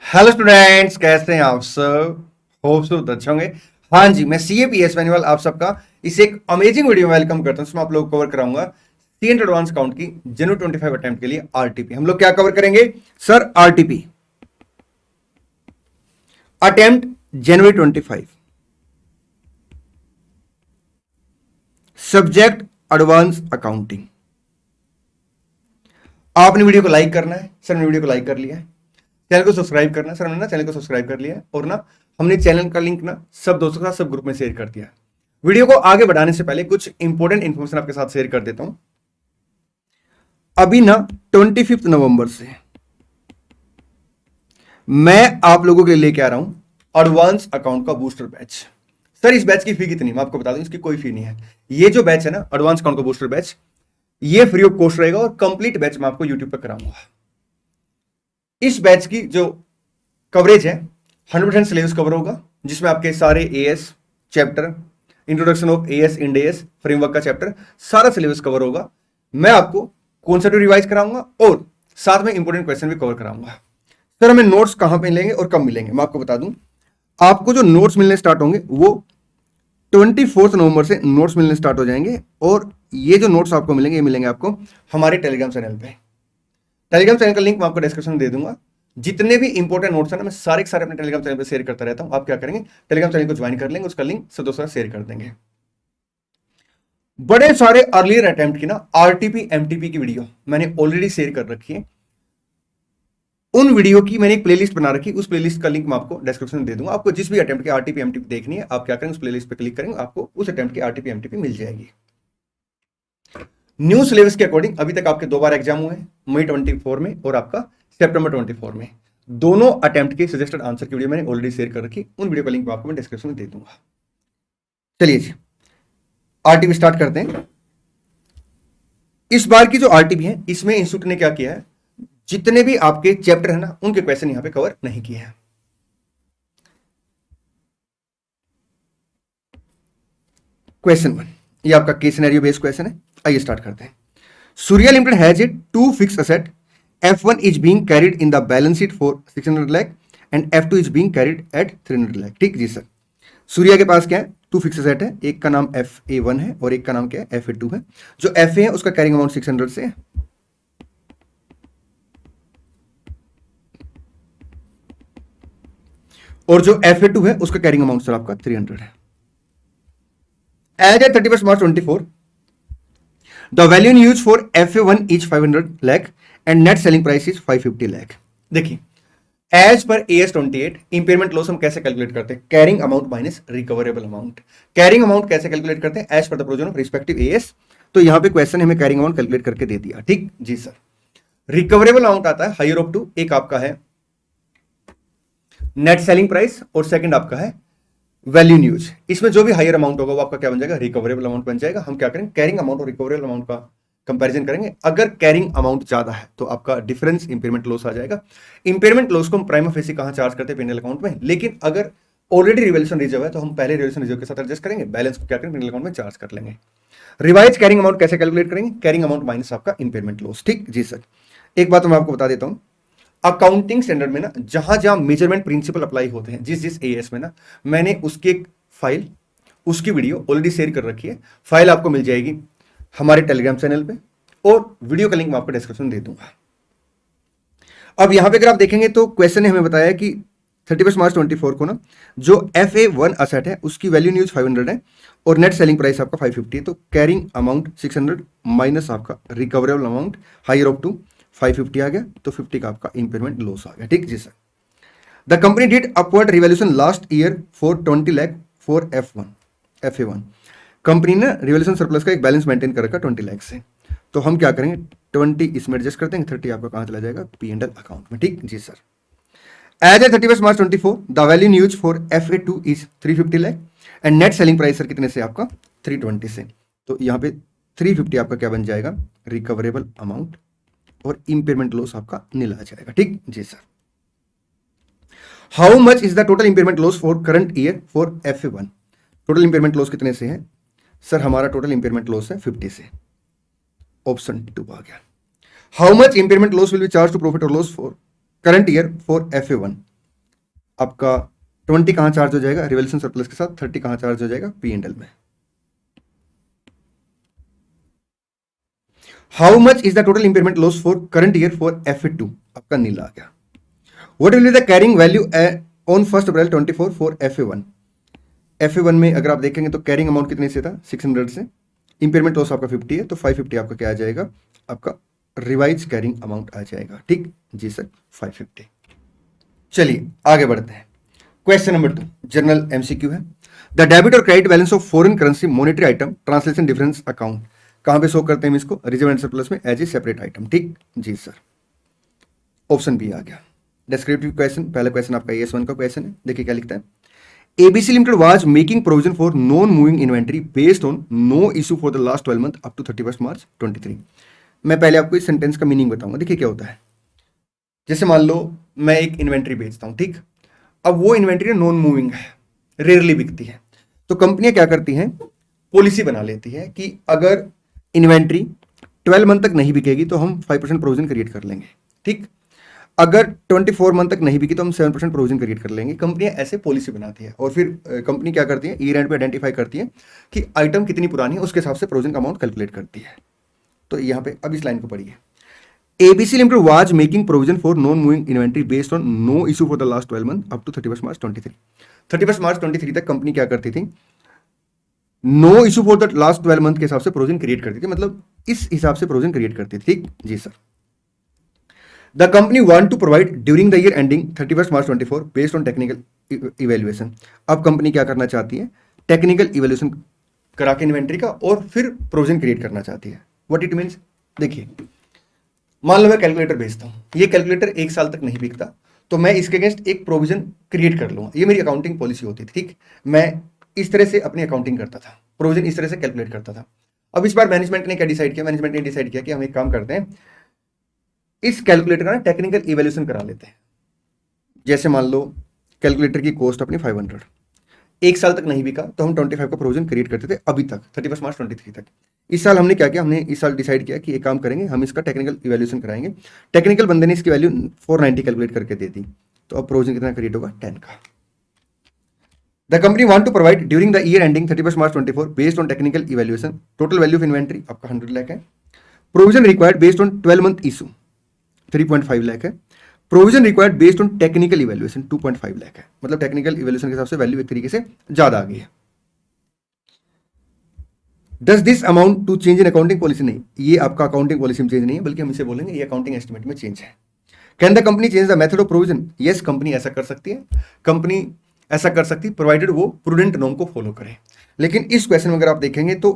Hello students, कैसे हैं आप सब? होप सो अच्छे होंगे। हाँ जी, मैं CAPS मैनुअल आप सबका इस एक अमेजिंग वीडियो में वेलकम करता हूं। इसमें आप लोग कवर कराऊंगा सी एंड एडवांस काउंट की जनवरी 25 अटेम्प्ट के लिए आरटीपी। हम लोग क्या कवर करेंगे सर? आरटीपी अटेम्प्ट जनवरी 25, सब्जेक्ट एडवांस अकाउंटिंग। आपने वीडियो को लाइक करना है। सर ने वीडियो को लाइक कर लिया है। चैनल को सब्सक्राइब करना है। सर हमने ना चैनल को सब्सक्राइब कर लिया है और ना हमने चैनल का लिंक ना सब दोस्तों के साथ सब ग्रुप में शेयर कर दिया है। वीडियो को आगे बढ़ाने से पहले कुछ इंपॉर्टेंट इंफॉर्मेशन आपके साथ शेयर कर देता हूं। अभी ना 25 नवंबर से मैं आप लोगों के लिए लेके आ रहा हूं एडवांस अकाउंट का बूस्टर बैच। सर इस बैच की फी कितनी? मैं आपको बता दूं, इसकी कोई फी नहीं है। ये जो बैच है ना एडवांस अकाउंट का बूस्टर बैच, ये फ्री ऑफ कॉस्ट रहेगा और कंप्लीट बैच मैं आपको यूट्यूब पर कराऊंगा। इस बैच की जो कवरेज है 100% सिलेबस कवर होगा, जिसमें आपके सारे as chapter, introduction of as Ind AS framework का चैप्टर, सारा सिलेबस कवर होगा। मैं आपको कॉन्सेप्ट रिवाइज कराऊंगा और साथ में इंपॉर्टेंट क्वेश्चन भी कवर कराऊंगा। सर हमें नोट्स कहां पे मिलेंगे और कब मिलेंगे? मैं आपको बता दूं, आपको जो नोट्स मिलने स्टार्ट होंगे वो 24 नवंबर से नोट्स मिलने स्टार्ट हो जाएंगे। और ये जो नोट्स आपको मिलेंगे, ये मिलेंगे आपको हमारे टेलीग्राम चैनल पे। टेलीग्राम चैनल का लिंक मैं आपको डिस्क्रिप्शन में दे दूंगा। जितने भी इंपॉर्टेंट नोट्स हैं ना, मैं सारे के सारे अपने टेलीग्राम चैनल पे शेयर करता रहता हूं। आप क्या करेंगे, टेलीग्राम चैनल को ज्वाइन कर लेंगे, उसका लिंक सब दोस्तों शेयर कर देंगे। बड़े सारे अर्लियर अटेम्प्ट की ना आरटीपी एमटीपी की वीडियो मैंने ऑलरेडी शेयर कर रखी है। उन वीडियो की मैंने एक प्लेलिस्ट बना रखी, उस प्लेलिस्ट का लिंक मैं आपको डिस्क्रिप्शन में दे दूंगा। आपको जिस भी अटेम्प्ट की आरटीपी एमटीपी देखनी है, आप क्या करेंगे, उस प्लेलिस्ट पे क्लिक करेंगे, आपको उस अटेम्प्ट की आरटीपी एमटीपी मिल जाएगी। न्यू सिलेबस के अकॉर्डिंग अभी तक आपके 2 बार एग्जाम हुए हैं, मई 24 में और आपका सितंबर 24 में। दोनों अटेम्प्ट के सजेस्टेड आंसर की वीडियो मैंने ऑलरेडी शेयर कर रखी, उन वीडियो का लिंक आपको मैं डिस्क्रिप्शन में दे दूंगा। चलिए जी, आरटीपी स्टार्ट करते हैं। इस बार की जो आरटीपी है, इसमें इंस्टीट्यूट ने क्या किया है, जितने भी आपके चैप्टर है ना, उनके क्वेश्चन यहां पे कवर नहीं किए हैं। क्वेश्चन 1, ये आपका केस सिनेरियो बेस्ड क्वेश्चन है। आइए स्टार्ट करते हैं। Surya limited has it to fix asset, F1 is being carried in the balance sheet for 600 lakh and F2 is being carried at 300 lakh। ठीक जी सर, सूर्या के पास क्या है, 2 फिक्स असेट है। एक का नाम FA1 है और एक का नाम क्या है, FA2 है। जो FA है उसका कैरिंग अमाउंट 600 से है और जो FA2 है उसका कैरिंग अमाउंट सर आपका 300 है। As at 31 March 24, the value in use for FA1 is 500 lakh and net selling price is 550 lakh। देखिए, एज पर AS 28 इंपेयरमेंट लॉस हम कैसे कैलकुलेट करते हैं? Carrying amount minus recoverable amount. Carrying amount कैसे calculate करते हैं? एज पर the provision of respective AS। तो यहां पे क्वेश्चन हमें कैरिंग अमाउंट कैलकुलेट करके दे दिया। ठीक जी सर। रिकवरेबल अमाउंट आता है हायर ऑफ 2, एक आपका है नेट सेलिंग प्राइस और सेकंड आपका है वैल्यू इन यूज। इसमें जो भी हायर अमाउंट होगा वो आपका क्या बन जाएगा, रिकवरेबल अमाउंट बन जाएगा। हम क्या करेंगे, कैरिंग अमाउंट और रिकवरेबल अमाउंट का कंपैरिजन करेंगे। अगर कैरिंग अमाउंट ज्यादा है तो आपका डिफरेंस इंपेयरमेंट लॉस आ जाएगा। इंपेयरमेंट लॉस को हम प्राइमा फेसी कहां चार्ज करते हैं, P&L अकाउंट में। लेकिन अगर ऑलरेडी रिवैल्यूएशन रिजर्व है तो हम पहले रिवैल्यूएशन रिजर्व के साथ एडजस्ट करेंगे, बैलेंस को क्या करेंगे, P&L अकाउंट में चार्ज कर लेंगे। रिवाइज कैरिंग अमाउंट कैसे कैलकुलेट करेंगे? कैरिंग अमाउंट माइनस आपका इंपेयरमेंट लॉस। ठीक जी सर। एक बात मैं आपको बता देता हूं, अकाउंटिंग स्टैंडर्ड में ना जहां जहां मेजरमेंट प्रिंसिपल अप्लाई होते हैं, जिस जिस एएस में ना, मैंने उसकी एक फाइल, उसकी वीडियो ऑलरेडी शेयर कर रखी है। फाइल आपको मिल जाएगी हमारे टेलीग्राम चैनल पे और वीडियो का लिंक मैं आपको डिस्क्रिप्शन में दे दूंगा। अब यहां पे अगर आप देखेंगे तो क्वेश्चन ने हमें बताया कि 31 मार्च 24 को ना जो FA1 असेट है उसकी वैल्यू न्यूज 500 है और नेट सेलिंग प्राइस आपका 550 है। तो कैरिंग अमाउंट 600 माइनस आपका रिकवरेबल अमाउंट हायर ऑफ 2 550 आ गया, तो 50 का आपका इंपेयरमेंट लॉस आ गया। ठीक जी sir. The company did upward revaluation last year for 20 lakh for FA1। Company ने रिवैल्यूएशन सरप्लस का एक बैलेंस मेंटेन कर रखा 20 लाख से। तो हम क्या करेंगे, 20 इसमें एडजस्ट कर देंगे, 30 आपका कहां चला जाएगा, P&L अकाउंट में। ठीक जी sir. As a 31 March 24, the value use for FA2 is 350 lakh and net selling price sir कितने से आपका 320 से। तो यहां पे 350 आपका क्या बन जाएगा, रिकवरेबल अमाउंट और इंपेयरमेंट लॉस आपका नील आ जाएगा। ठीक जी sir. How much is the total impairment loss for current year for FA1? Total impairment loss कितने से है सर? हमारा टोटल इंपेयरमेंट लॉस है 50 से। ऑप्शन 2 आ गया। How much impairment loss will be charge to profit और loss for current year for FA1? आपका 20 कहाँ चार्ज हो जाएगा रिवैल्यूएशन सरप्लस के साथ, 30 कहाँ चार्ज हो जाएगा P&L में। How much is the total impairment loss for current year for FA2, आपका नीला आ गया। What will be the carrying value on 1 April 24 for FA1। FA1 में अगर आप देखेंगे तो कैरिंग अमाउंट कितने से था 600 से, इंपेयरमेंट लॉस आपका 50 है तो 550 आपका क्या आ जाएगा, आपका रिवाइज कैरिंग अमाउंट आ जाएगा। ठीक जी सर 550। चलिए आगे बढ़ते हैं। क्वेश्चन नंबर 2 जनरल MCQ है। द डेबिट और credit balance of foreign currency monetary item translation difference account कहां पे शो करते हैं इसको, रिजर्व एंड सरप्लस में एज ए सेपरेट आइटम। ठीक जी सर, ऑप्शन बी आ गया। डिस्क्रिप्टिव क्वेश्चन, पहला क्वेश्चन आपका AS1 का क्वेश्चन है। देखिए क्या लिखता है, ABC Limited was making provision for non-moving inventory based on no issue for the last 12 month up to 31st March 23। मैं पहले आपको इस सेंटेंस का मीनिंग बताऊंगा। देखिए क्या होता है, जैसे मान लो मैं एक इन्वेंट्री बेचता हूं, ठीक। अब वो इन्वेंट्री नॉन मूविंग है, रेयरली बिकती है, तो कंपनियां क्या करती हैं, पॉलिसी बना लेती है कि अगर इन्वेंट्री 12 मंथ तक नहीं बिकेगी तो हम 5% प्रोविजन क्रिएट कर लेंगे। ठीक, अगर 24 मंथ तक नहीं बिकी तो हम 7% प्रोविजन क्रिएट कर लेंगे। कंपनियां ऐसे पॉलिसी बनाती है और फिर कंपनी क्या करती है, ईयर एंड पे आइडेंटिफाई करती है कि आइटम कितनी पुरानी है, उसके हिसाब से प्रोविजन का अमाउंट कैलकुलेट करती है। तो यहाँ पे अब इस लाइन को पढ़िए, ABC Limited was making provision for non-moving inventory based on no issue for the last 12 months up to 31st March 23। 31st March 23 तक कंपनी क्या करती थी, no issue for the last 12 month के हिसाब से प्रोविजन क्रिएट करती थी, मतलब इस हिसाब से प्रोविजन क्रिएट करती थी। ठीक जी sir. The company want to provide during the year ending 31st March 24 based on technical evaluation. अब कंपनी क्या करना चाहती है, टेक्निकल इवेल्युएशन करा के इन्वेंट्री का और फिर प्रोविजन क्रिएट करना चाहती है। व्हाट इट मीन्स, देखिए मान लो मैं कैलकुलेटर बेचता हूँ, ये कैलकुलेटर 1 साल तक नहीं बिकता तो मैं इसके अगेंस्ट एक प्रोविजन क्रिएट कर लूँगा। ये मेरी अकाउंटिंग पॉलिसी होती थी। ठीक, मैं इस तरह से अपनी अकाउंटिंग करता था, प्रोविजन इस तरह से कैलकुलेट करता था। अब इस बार मैनेजमेंट ने क्या डिसाइड किया, मैनेजमेंट ने डिसाइड किया कि हम एक काम करते हैं, इस कैलकुलेटर का ना टेक्निकल इवैल्यूएशन करा लेते हैं। जैसे मान लो कैलकुलेटर की कॉस्ट अपनी 500, 1 साल तक नहीं बिका तो हम 25 का प्रोविजन क्रिएट करते थे अभी तक 31 मार्च 23 तक। इस साल हमने क्या किया, हमने इस साल डिसाइड किया कि एक काम करेंगे, हम इसका टेक्निकल इवैल्यूएशन कराएंगे। टेक्निकल बंदे ने इसकी वैल्यू 490 कैलकुलेट करके दे दी, तो अब प्रोविजन कितना क्रिएट होगा, 10 का। The company want to provide during the year ending 31 March 24 based on technical evaluation, total value of inventory आपका 100 लाख है। Provision required based on 12 month issue 3.5 lakh है। Provision required based on technical evaluation 2.5 lakh है। मतलब technical evaluation के हिसाब से value एक तरीके से ज्यादा आ गई है। Does this amount to change in accounting policy, नहीं, ये आपका अकाउंटिंग पॉलिसी में चेंज नहीं है, बल्कि हम इसे बोलेंगे ये अकाउंटिंग एस्टिमेट में चेंज है। Can the company change the method of provision, yes company ऐसा कर सकती है, कंपनी ऐसा कर सकती है प्रोवाइडेड वो प्रूडेंट नॉर्म को फॉलो करे। लेकिन इस क्वेश्चन में अगर आप देखेंगे तो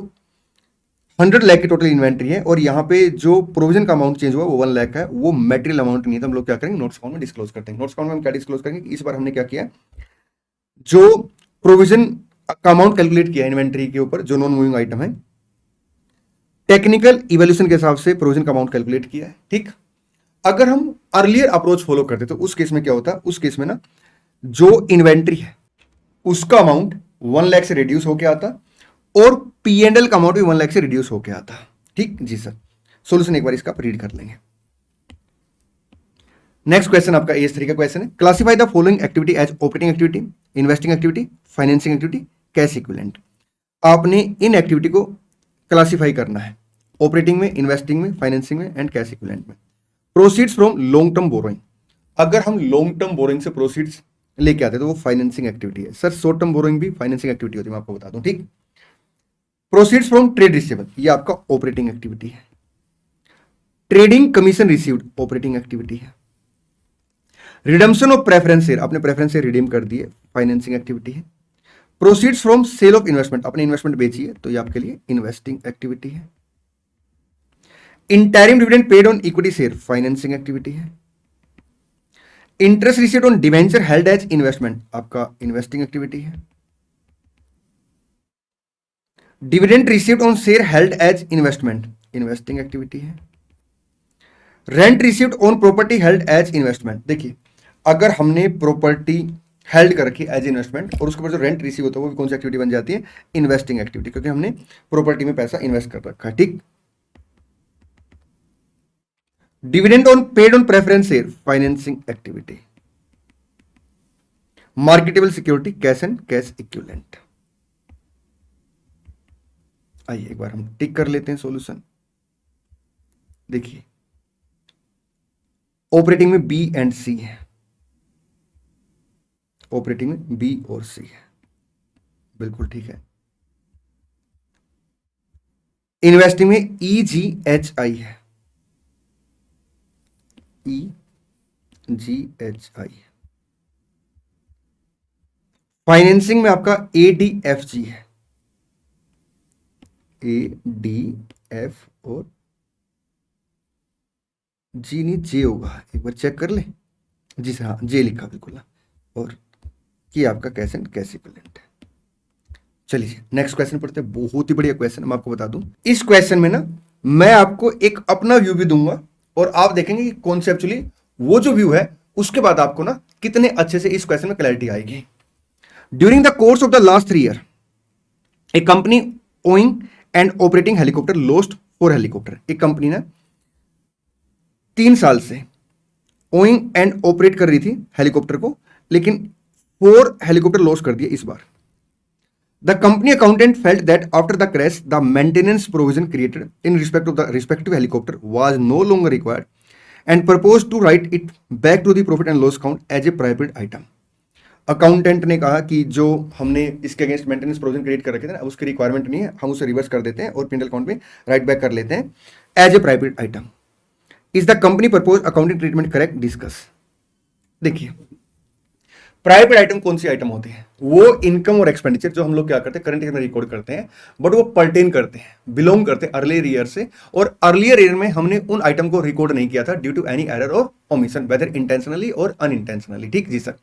100 लाख की टोटल इन्वेंट्री है और यहाँ पे जो प्रोविजन का अमाउंट चेंज हुआ वो 1 लाख है, वो मेटेरियल अमाउंट नहीं है। तो हम लोग क्या करेंगे, नोट्स अकाउंट में डिस्क्लोज करते हैं। नोट्स अकाउंट में हम क्या डिस्क्लोज करेंगे, इस बार हमने क्या किया, जो प्रोविजन का अमाउंट कैलकुलेट किया इन्वेंट्री के ऊपर, जो नॉन मूविंग आइटम है, टेक्निकल इवैल्यूएशन के हिसाब से प्रोविजन का अमाउंट कैलकुलेट किया है। ठीक, अगर हम अर्लियर अप्रोच फॉलो करते तो उस केस में क्या होता है, उस केस में ना जो इन्वेंट्री है उसका अमाउंट 1 लाख से रिड्यूस होके आता और P&L का अमाउंट भी 1 लाख से रिड्यूस होके आता। ठीक जी सर, सॉल्यूशन एक बार इसका रीड कर लेंगे। नेक्स्ट क्वेश्चन आपका AS3 का क्वेश्चन है, classify the following activity as operating activity, investing activity, financing activity, cash equivalent. आपने इन एक्टिविटी को क्लासिफाई करना है, ऑपरेटिंग में, इन्वेस्टिंग में, फाइनेंसिंग में एंड कैश इक्विवेलेंट में। Proceeds from long term borrowing, अगर हम लॉन्ग टर्म बोरोइंग से प्रोसीड्स लेके आते तो वो फाइनेंसिंग एक्टिविटी है। सर शॉर्ट टर्म बोरोइंग भी फाइनेंसिंग एक्टिविटी होती है, मैं आपको बता दूं। ठीक, प्रोसीड्स फ्रॉम ट्रेड रिसीवेबल, ये आपका ऑपरेटिंग एक्टिविटी है। Trading commission received operating activity है। रिडम्पशन ऑफ प्रेफरेंस शेयर, आपने प्रेफरेंस शेयर रिडीम कर दिए, फाइनेंसिंग एक्टिविटी है। Proceeds from sale of investment, अपने इन्वेस्टमेंट बेची है तो ये आपके लिए इन्वेस्टिंग एक्टिविटी है। Interim dividend paid on equity share, financing activity है। Interest received on debenture held as investment, आपका इन्वेस्टिंग एक्टिविटी है। Dividend received on share held as investment, investing activity है। Rent received on property held as investment, देखिए अगर हमने property held कर रखी as investment और उसके ऊपर जो रेंट रिसीव होता है वो भी कौन सी एक्टिविटी बन जाती है, इन्वेस्टिंग एक्टिविटी, क्योंकि हमने प्रॉपर्टी में पैसा इन्वेस्ट कर रखा है। ठीक, dividend on paid on preference share, financing activity. Marketable security, cash and cash equivalent. आइए एक बार हम टिक कर लेते हैं सॉल्यूशन। देखिए ऑपरेटिंग में बी एंड सी है, ऑपरेटिंग में बी और सी है, बिल्कुल ठीक है। इन्वेस्टिंग में ई जी एच आई है, ई जी एच आई। फाइनेंसिंग में आपका ए डी एफ जी है, ए डी एफ और जी नहीं जे होगा, एक बार चेक कर ले। जी सर, हाँ जे लिखा बिल्कुल। और ये आपका कैश एंड कैश इक्विवेलेंट है। चलिए नेक्स्ट क्वेश्चन पढ़ते हैं। बहुत ही बढ़िया क्वेश्चन, मैं आपको बता दूं इस क्वेश्चन में ना मैं आपको एक अपना व्यू भी दूंगा और आप देखेंगे कि कॉन्सेप्चुअली वो जो व्यू है उसके बाद आपको ना कितने अच्छे से इस क्वेश्चन में क्लैरिटी आएगी। During the course of the last 3 year A company owing and operating helicopter lost 4 helicopter. एक कंपनी ने 3 साल से ओइंग एंड ऑपरेट कर रही थी हेलीकॉप्टर को, लेकिन 4 हेलीकॉप्टर लॉस कर दिए इस बार। The company accountant felt that after the crash, the maintenance provision created in respect of the respective helicopter was no longer required and proposed to write it back to the profit and loss account as a private item. Accountant ने कहा कि जो हमने इसके against maintenance provision create कर रखे थे ना, उसकी रिक्वायरमेंट नहीं है, हम उसे रिवर्स कर देते हैं और पिनल अकाउंट में राइट बैक कर लेते हैं as a private item. Is the company propose accounting treatment correct, discuss. देखिए प्राइवेट आइटम कौन सी आइटम होते हैं? वो इनकम और एक्सपेंडिचर जो हम लोग क्या करते हैं करंट ईयर में रिकॉर्ड करते हैं, बट वो पर्टेन करते हैं, बिलोंग करते हैं अर्लियर ईयर से, और अर्लियर ईयर में हमने उन आइटम को रिकॉर्ड नहीं किया था ड्यू टू एनी एरर और ओमिशन, वेदर इंटेंशनली और अनइंटेंशनली। ठीक जी सर।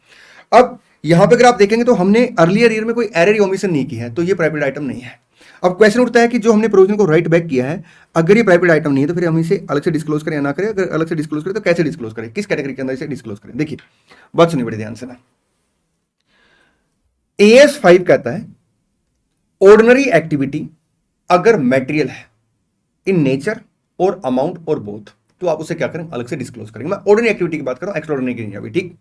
अब यहां पे अगर आप देखेंगे तो हमने अर्लियर ईयर में कोई एरर या ओमिशन नहीं की है, तो ये प्राइवेट आइटम नहीं है। अब क्वेश्चन उठता है कि जो हमने प्रोविजन को राइट बैक किया है, अगर ये प्राइवेट आइटम नहीं है तो फिर हम इसे अलग से डिस्क्लोज करें या ना करें? अगर अलग से डिस्क्लोज करें तो कैसे डिस्क्लोज करें, किस कैटेगरी के अंदर इसे डिस्क्लोज करें? देखिए बात सुनिए बड़े ध्यान से ना। AS5 कहता है ऑर्डिनरी एक्टिविटी अगर मेटेरियल है इन नेचर और अमाउंट और बोथ, तो आप उसे क्या करें अलग से डिस्क्लोज करेंगे। मैं ऑर्डिनरी एक्टिविटी की बात कर रहा हूं, एक्स्ट्राऑर्डिनरी की नहीं अभी। ठीक।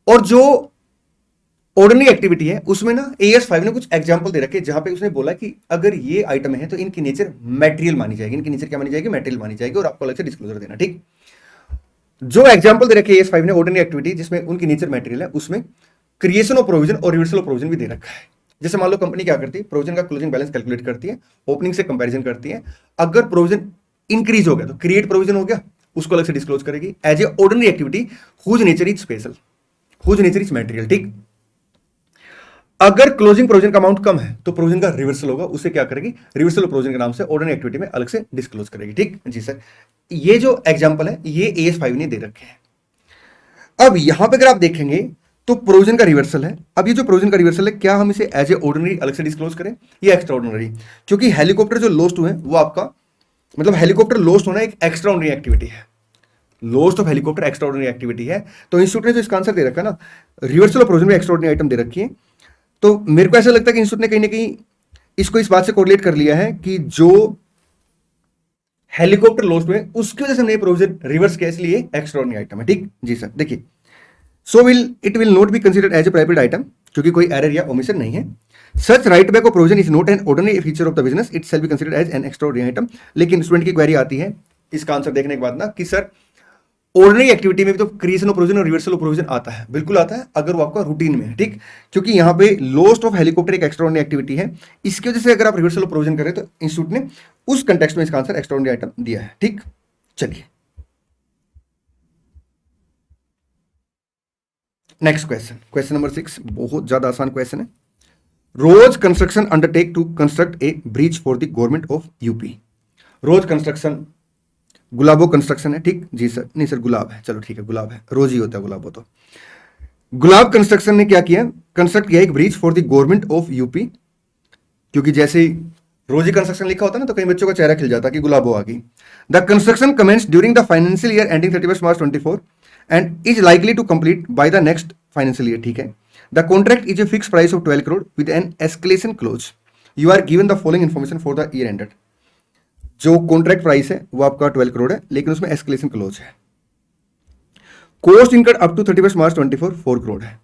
और जो ऑर्डिनरी एक्टिविटी है उसमें ना AS5 ने कुछ एग्जांपल दे रखे जहां पे उसने बोला कि अगर ये आइटम है तो इनकी नेचर मेटेरियल मानी जाएगी, इनकी नेचर क्या मानी जाएगी? मेटेरियल मानी जाएगी, और आपको अलग से डिस्क्लोजर देना। ठीक। जो एग्जांपल दे रखे AS5 ने ऑर्डिनरी एक्टिविटी जिसमें उनकी नेचर मेटेरियल है, उसमें क्रिएशन ऑफ प्रोविजन और रिवर्सल ऑफ प्रोविजन भी दे रखा है। जैसे मान लो कंपनी क्या करती है, प्रोविजन का क्लोजिंग बैलेंस कैलकुलेट करती है, ओपनिंग से कंपैरिजन करती है, अगर प्रोविजन इंक्रीज हो गया तो क्रिएट प्रोविजन हो गया, उसको अलग से डिस्क्लोज करेगी as a ordinary activity whose nature is special, whose nature is material. ठीक। अगर क्लोजिंग प्रोविजन का अमाउंट कम है तो प्रोविजन का रिवर्सल होगा, उसे क्या करेगी? रिवर्सल ऑफ प्रोविजन के नाम से ऑर्डिनरी एक्टिविटी में अलग से डिस्क्लोज करेगी। ठीक जी सर। ये जो एग्जांपल है ये AS5 ने दे रखे हैं। अब यहां पे अगर आप देखेंगे तो प्रोविजन का रिवर्सल है। अब ये जो प्रोविजन का रिवर्सल है, क्या हम इसे एज ए ऑर्डिनरी अलग से डिस्क्लोज करें या एक्स्ट्रा ऑर्डिनरी? क्योंकि हेलीकॉप्टर जो लॉस्ट हुए वो आपका मतलब हेलीकॉप्टर लॉस्ट होना एक एक्स्ट्रा ऑर्डिनरी एक्टिविटी है, lost of helicopter extra ordinary activity है। तो इंस्टीट्यूट ने जो इसका आंसर दे रखा है ना, रिवर्सल ऑफ प्रोविजन में एक्स्ट्रा ऑर्डिनरी आइटम दे रखी है, तो मेरे को ऐसा लगता है कि इंस्टीट्यूट ने कहीं ना कहीं इसको इस बात से कोरिलेट कर लिया है कि जो हेलीकॉप्टर लॉस्ट हुए उसकी वजह से हमने प्रोविजन रिवर्स किया, इसलिए एक्स्ट्रा ऑर्डिनरी आइटम है। ठीक जी सर। देखिए So it will not be considered as a private item क्योंकि कोई एरर या ओमिशन नहीं है। Such write back of provision is not an ordinary feature of the business, it shall be considered as an extraordinary item। लेकिन student की query आती है इसका आंसर देखने के बाद ना कि सर ऑर्डिनरी एक्टिविटी में भी तो क्रिएशन ऑफ प्रोविजन और रिवर्सल ऑफ प्रोविजन आता है। बिल्कुल आता है अगर वो आपका रूटीन में है। ठीक। क्योंकि यहाँ पे लॉस्ट ऑफ हेलीकॉप्टर एक एक्स्ट्राऑर्डिनरी एक्टिविटी है, इसकी वजह से अगर आप रिवर्सल ऑफ प्रोविजन करें तो इंस्टीट्यूट ने उस कंटेक्स्ट में इसका आंसर एक्स्ट्राऑर्डिनरी आइटम दिया है। ठीक। चलिए नेक्स्ट क्वेश्चन, क्वेश्चन नंबर 6, बहुत ज्यादा आसान क्वेश्चन है। Rose construction undertake to construct a bridge for the government of UP. Rose construction Gulabo construction है। ठीक जी सर, नहीं सर गुलाब है, चलो ठीक है गुलाब है, रोज ही होता है गुलाबो। तो गुलाब कंस्ट्रक्शन ने क्या किया? कंस्ट्रक्ट किया एक bridge for the government of UP. क्योंकि जैसे ही रोजी कंस्ट्रक्शन लिखा होता है ना तो कई बच्चों का चेहरा खिल जाता कि गुलाबो आ गई। The construction commence during the financial year ending 31 March 24 and is likely to complete by the next financial year। ठीक है। The contract is a fixed price of 12 crore with an escalation clause। You are given the following information for the year ended। जो contract price है वो आपका 12 करोड़ है, लेकिन उसमें escalation clause है। Cost incurred up to 31 March 24 4 crore है।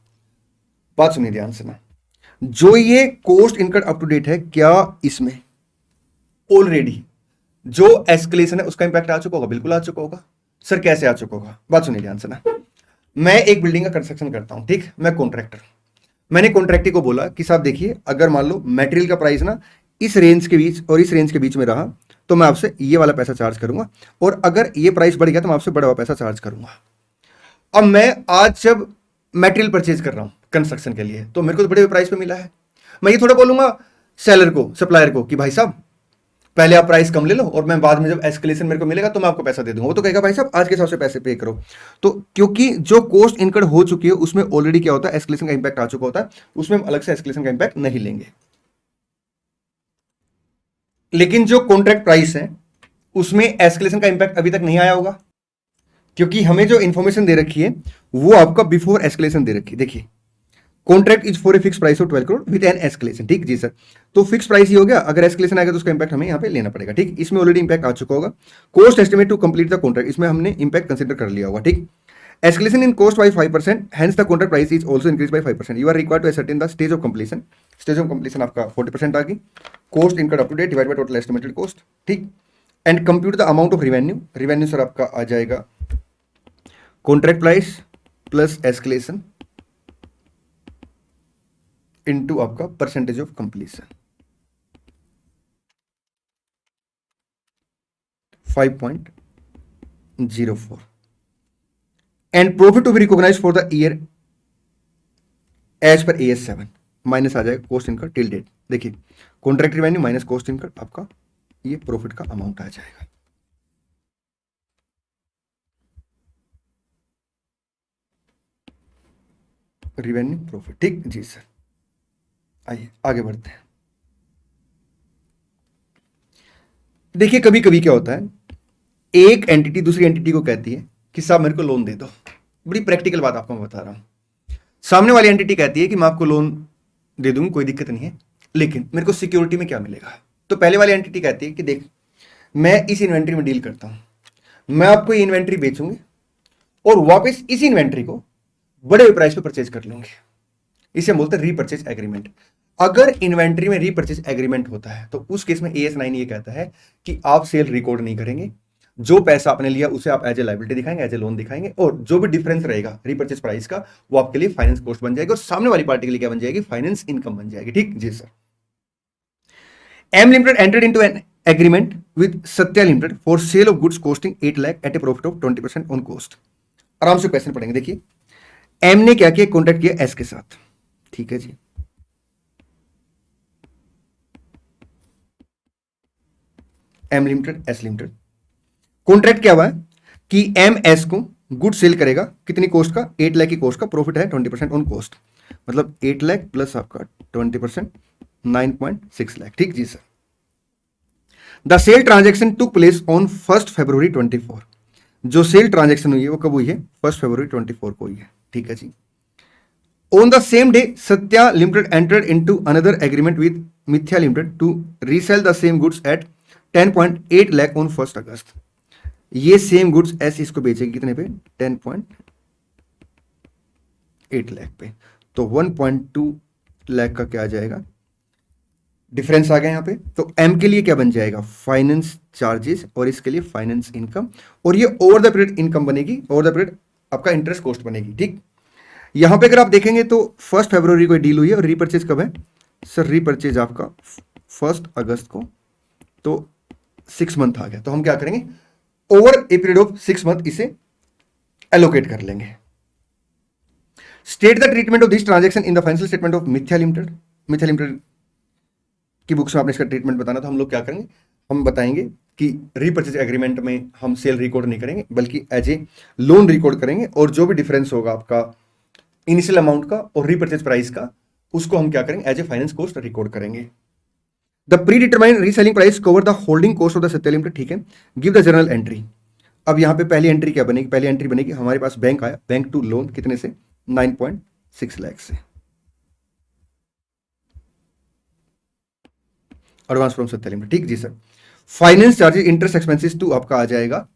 बात सुनिए ध्यान से ना, जो ये cost income up to date है, क्या इसमें ऑलरेडी जो एस्केलेशन है उसका इंपैक्ट आ चुका होगा? बिल्कुल आ चुका होगा। सर कैसे आ चुका होगा? बात सुनिए ध्यान से ना, मैं एक बिल्डिंग का कंस्ट्रक्शन करता हूं, ठीक, मैं कॉन्ट्रैक्टर। मैंने कॉन्ट्रैक्टर को बोला कि साहब देखिए, अगर मान लो मटेरियल का प्राइस ना इस रेंज के बीच और इस रेंज के बीच में रहा तो मैं आपसे ये वाला पैसा चार्ज करूंगा, और अगर ये प्राइस बढ़ गया तो मैं आपसे बड़ा वाला पैसा चार्ज करूंगा। अब मैं आज जब मटेरियल परचेज कर रहा हूं कंस्ट्रक्शन के लिए, तो मेरे को तो बड़े प्राइस पे मिला है। मैं ये थोड़ा बोलूंगा सेलर को, सप्लायर को, कि भाई साहब पहले आप प्राइस कम ले लो और मैं बाद में जब एस्केलेशन मेरे को मिलेगा तो मैं आपको पैसा दे दूंगा। वो तो कहेगा भाई साहब आज के हिसाब से पैसे पे करो। तो क्योंकि जो कॉस्ट इनकर्ड हो चुकी है उसमें ऑलरेडी क्या होता है, एस्केलेशन का इंपैक्ट आ चुका होता है, उसमें हम अलग से एस्केलेशन का इंपैक्ट नहीं लेंगे। लेकिन जो कॉन्ट्रैक्ट प्राइस है उसमें एस्केलेशन का इंपैक्ट अभी तक नहीं आया होगा, क्योंकि हमें जो इंफॉर्मेशन दे रखी है वो आपका बिफोर एस्केलेशन दे रखी है। देखिए, contract is for a fix price of 12 crore with an escalation, ठीक जी सर। तो फिक्स प्राइस ही हो गया, अगर एस्केलेशन आएगा तो उसका इंपैक्ट हमें यहाँ पे लेना पड़ेगा, ठीक। इसमें ऑलरेडी इंपैक्ट आ चुका होगा। Cost estimate to complete the contract, इसमें हमने इंपैक्ट कंसिडर कर लिया होगा, ठीक। Escalation in cost by 5%, hence the contract price is also increase by 5%। You are required to ascertain the stage of completion. Stage of completion आपका 40% आ गई। Cost incurred up to date divide by total estimated cost, ठीक। And compute the amount of revenue. Revenue sir आपका आ जाएगा contract price plus escalation into आपका percentage of completion, 5.04। And profit to be recognise for the year as per AS7 minus आ जाएगा cost income till date. देखिए, contract revenue minus cost income, आपका ये profit का अमाउंट आ जाएगा। Revenue profit, ठीक जी सर। आइए आगे बढ़ते हैं। देखिए, कभी कभी क्या होता है, एक एंटिटी दूसरी एंटिटी को कहती है कि साहब मेरे को लोन दे दो। बड़ी प्रैक्टिकल बात आपको मैं बता रहा हूं। सामने वाली एंटिटी कहती है कि मैं आपको लोन दे दूंगी, कोई दिक्कत नहीं है, लेकिन मेरे को सिक्योरिटी में क्या मिलेगा? तो पहले वाली एंटिटी कहती है कि देख, मैं इस इन्वेंट्री में डील करता हूं, मैं आपको ये इन्वेंट्री बेचूंगी और वापस इस इन्वेंट्री को बड़े प्राइस पे परचेज कर लूंगी। इसे हम बोलते हैं रीपरचेज एग्रीमेंट। अगर इन्वेंट्री में रीपरचेज एग्रीमेंट होता है तो उस केस में AS9 ये कहता है कि आप सेल रिकॉर्ड नहीं करेंगे, जो पैसा आपने लिया उसे आप एज ए लाइबिलिटी दिखाएंगे, एज ए लोन दिखाएंगे, और जो भी डिफरेंस रहेगा रीपरचेज प्राइस का वो आपके लिए फाइनेंस कॉस्ट बन जाएगी और सामने वाली पार्टी के लिए क्या बन जाएगी? फाइनेंस इनकम बन जाएगी, ठीक जी sir. M Limited entered into an agreement with Satya Limited for sale of goods costing 8 lakh at a profit of 20% on cost। आराम से क्वेश्चन पढ़ेंगे। देखिए, एम ने क्या किया? कॉन्ट्रैक्ट किया एस के साथ, ठीक है जी। M limited S limited, contract क्या हुआ है कि एम एस को गुड सेल करेगा, कितनी कॉस्ट का? 8 लाख की कॉस्ट का, प्रॉफिट है 20% ऑन कॉस्ट, मतलब 8 लाख प्लस आपका 20% 9.6 लाख, ठीक जी sir. The sale transaction took place on 1 February 24। जो सेल ट्रांजेक्शन हुई है वो कब हुई है? 1 फरवरी 24 को हुई है, ठीक है जी। On the same day, Satya Limited entered into another agreement with Mithya Limited to resell the same goods at 10.8 lakh on 1 अगस्त। ये सेम गुड्स एस इसको बेचेगी कितने पे? 10.8 लाख पे। तो 1.2 लाख का क्या आ जाएगा? डिफरेंस आ गया यहाँ पे। तो एम के लिए क्या बन जाएगा? फाइनेंस चार्जेस, और इसके लिए फाइनेंस इनकम, और ये ओवर द पीरियड इनकम बनेगी, ओवर द पीरियड आपका इंटरेस्ट कॉस्ट बनेगी, ठीक। यहां पे अगर आप देखेंगे तो 1 फरवरी को डील हुई है और रीपरचेज कब है सर? रीपरचेज आपका 1 अगस्त को, तो 6 मंथ आ गया। तो हम क्या करेंगे? Over a period of 6 month इसे एलोकेट कर लेंगे। State the treatment of this transaction in the financial statement of मिथ्या लिमिटेड। मिथ्या लिमिटेड की बुक्स में आपने इसका ट्रीटमेंट बताना, तो हम लोग क्या करेंगे? हम बताएंगे कि रीपरचेज एग्रीमेंट में हम सेल रिकॉर्ड नहीं करेंगे, बल्कि एज ए लोन रिकॉर्ड करेंगे, और जो भी डिफरेंस होगा आपका इनिशियल अमाउंट का और रीपरचेज प्राइस का, उसको हम क्या करेंगे? As a finance cost record करेंगे। The predetermined reselling price cover the holding cost of the Satya limited, ठीक है। Give the journal entry. अब यहां पे पहली एंट्री क्या बनेगी? पहली एंट्री बनेगी, हमारे पास बैंक आया, बैंक टू लोन कितने से? 9.6 लाख से, एडवांस फ्रॉम सत्या लिमिटेड, ठीक जी sir. Finance charges interest expenses to आपका आ जाएगा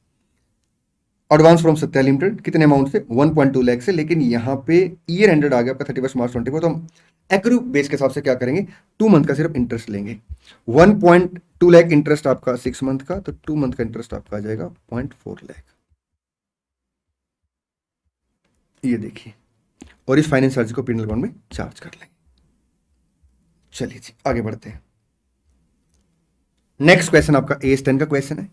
एडवांस फ्रॉम सत्या लिमिटेड कितने अमाउंट से 1.2 लाख से, लेकिन यहाँ पे ईयर एंडेड आ गया आपका 31 मार्च 2024, तो हम एक्रू बेस के हिसाब से क्या करेंगे, 2 मंथ का सिर्फ इंटरेस्ट लेंगे। 1.2 लाख इंटरेस्ट आपका 6 मंथ का, तो 2 मंथ का इंटरेस्ट आपका आ जाएगा 0.4 लाख। ये देखिए, और इस फाइनेंस चार्ज को पीनल अकाउंट में चार्ज कर लेंगे। चलिए जी आगे बढ़ते हैं। नेक्स्ट क्वेश्चन आपका AS10 का क्वेश्चन है।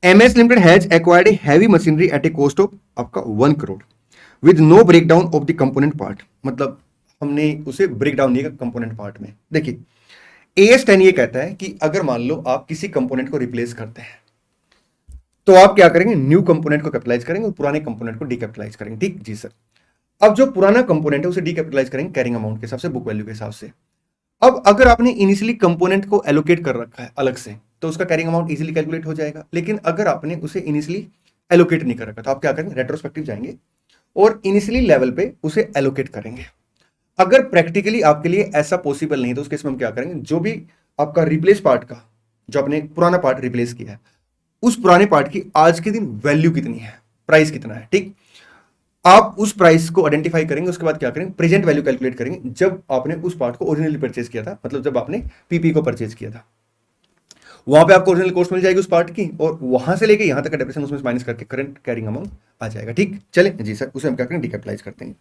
MS limited has acquired a heavy machinery at a cost of आपका 1 crore with no break down of the component part, मतलब हमने उसे ब्रेक डाउन नहीं किया कंपोनेंट पार्ट में। देखिए AS10 ये कहता है कि अगर मान लो आप किसी कंपोनेंट को रिप्लेस करते हैं तो आप क्या करेंगे, न्यू कंपोनेंट को कैपिटलाइज करेंगे और पुराने कंपोनेंट को डीकैपिटलाइज करेंगे। ठीक जी सर। अब जो पुराना कंपोनेंट है उसे डीकैपिटलाइज करेंगे कैरिंग अमाउंट के हिसाब से, बुक वैल्यू के हिसाब से। अब अगर आपने इनिशियली कंपोनेंट को एलोकेट कर रखा है अलग से तो उसका कैरिंग अमाउंट इजीली कैलकुलेट हो जाएगा, लेकिन अगर आपने उसे इनिशियली एलोकेट नहीं कर रखा तो आप क्या करेंगे, रेट्रोस्पेक्टिव जाएंगे और इनिशियली लेवल पे उसे एलोकेट करेंगे। अगर प्रैक्टिकली आपके लिए ऐसा पॉसिबल नहीं तो उस केस में हम क्या करेंगे, जो भी आपका रिप्लेस पार्ट का, जो आपने पुराना पार्ट रिप्लेस किया है, उस पुराने पार्ट की आज के दिन वैल्यू कितनी है, प्राइस कितना है, ठीक, आप उस प्राइस को आइडेंटिफाई करेंगे। उसके बाद क्या करेंगे, प्रेजेंट वैल्यू कैलकुलेट करेंगे जब आपने उस पार्ट को ओरिजिनली परचेज किया था, मतलब जब आपने पीपी को परचेज किया था, वहां पे आपको ओरिजिनल कॉस्ट मिल जाएगी उस पार्ट की, और वहां से लेके यहां तक का डेप्रिसिएशन उसमें माइनस करके करंट कैरिंग अमाउंट आ जाएगा। ठीक, चले जी सर, उसे हम क्या करेंगे, डीकैपिटलाइज करते हैं।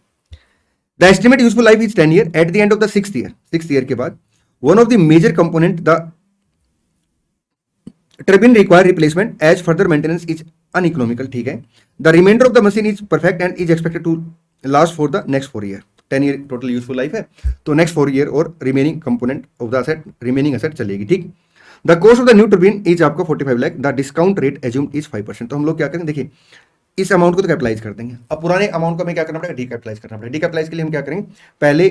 The estimate useful life is 10 year. At the end of the 6th year, 6th year के बाद one of the major component the turbine require replacement as further maintenance is uneconomical. ठीक है, the reminder of the machine is perfect and is expected to last for the next 4 year. 10 year total useful life है, तो next 4 year और remaining component of the asset, remaining asset चलेगी। ठीक, the cost of the new turbine is आपका 45 lakh, the discount rate assumed is 5%। तो हम लोग क्या करें, देखिए इस अमाउंट को तो कैपिटलाइज कर देंगे। अब पुराने अमाउंट को हमें क्या करना पड़ेगा, डीकैपिटलाइज करना पड़ेगा। डीकैपिटलाइज के लिए हम क्या करेंगे, पहले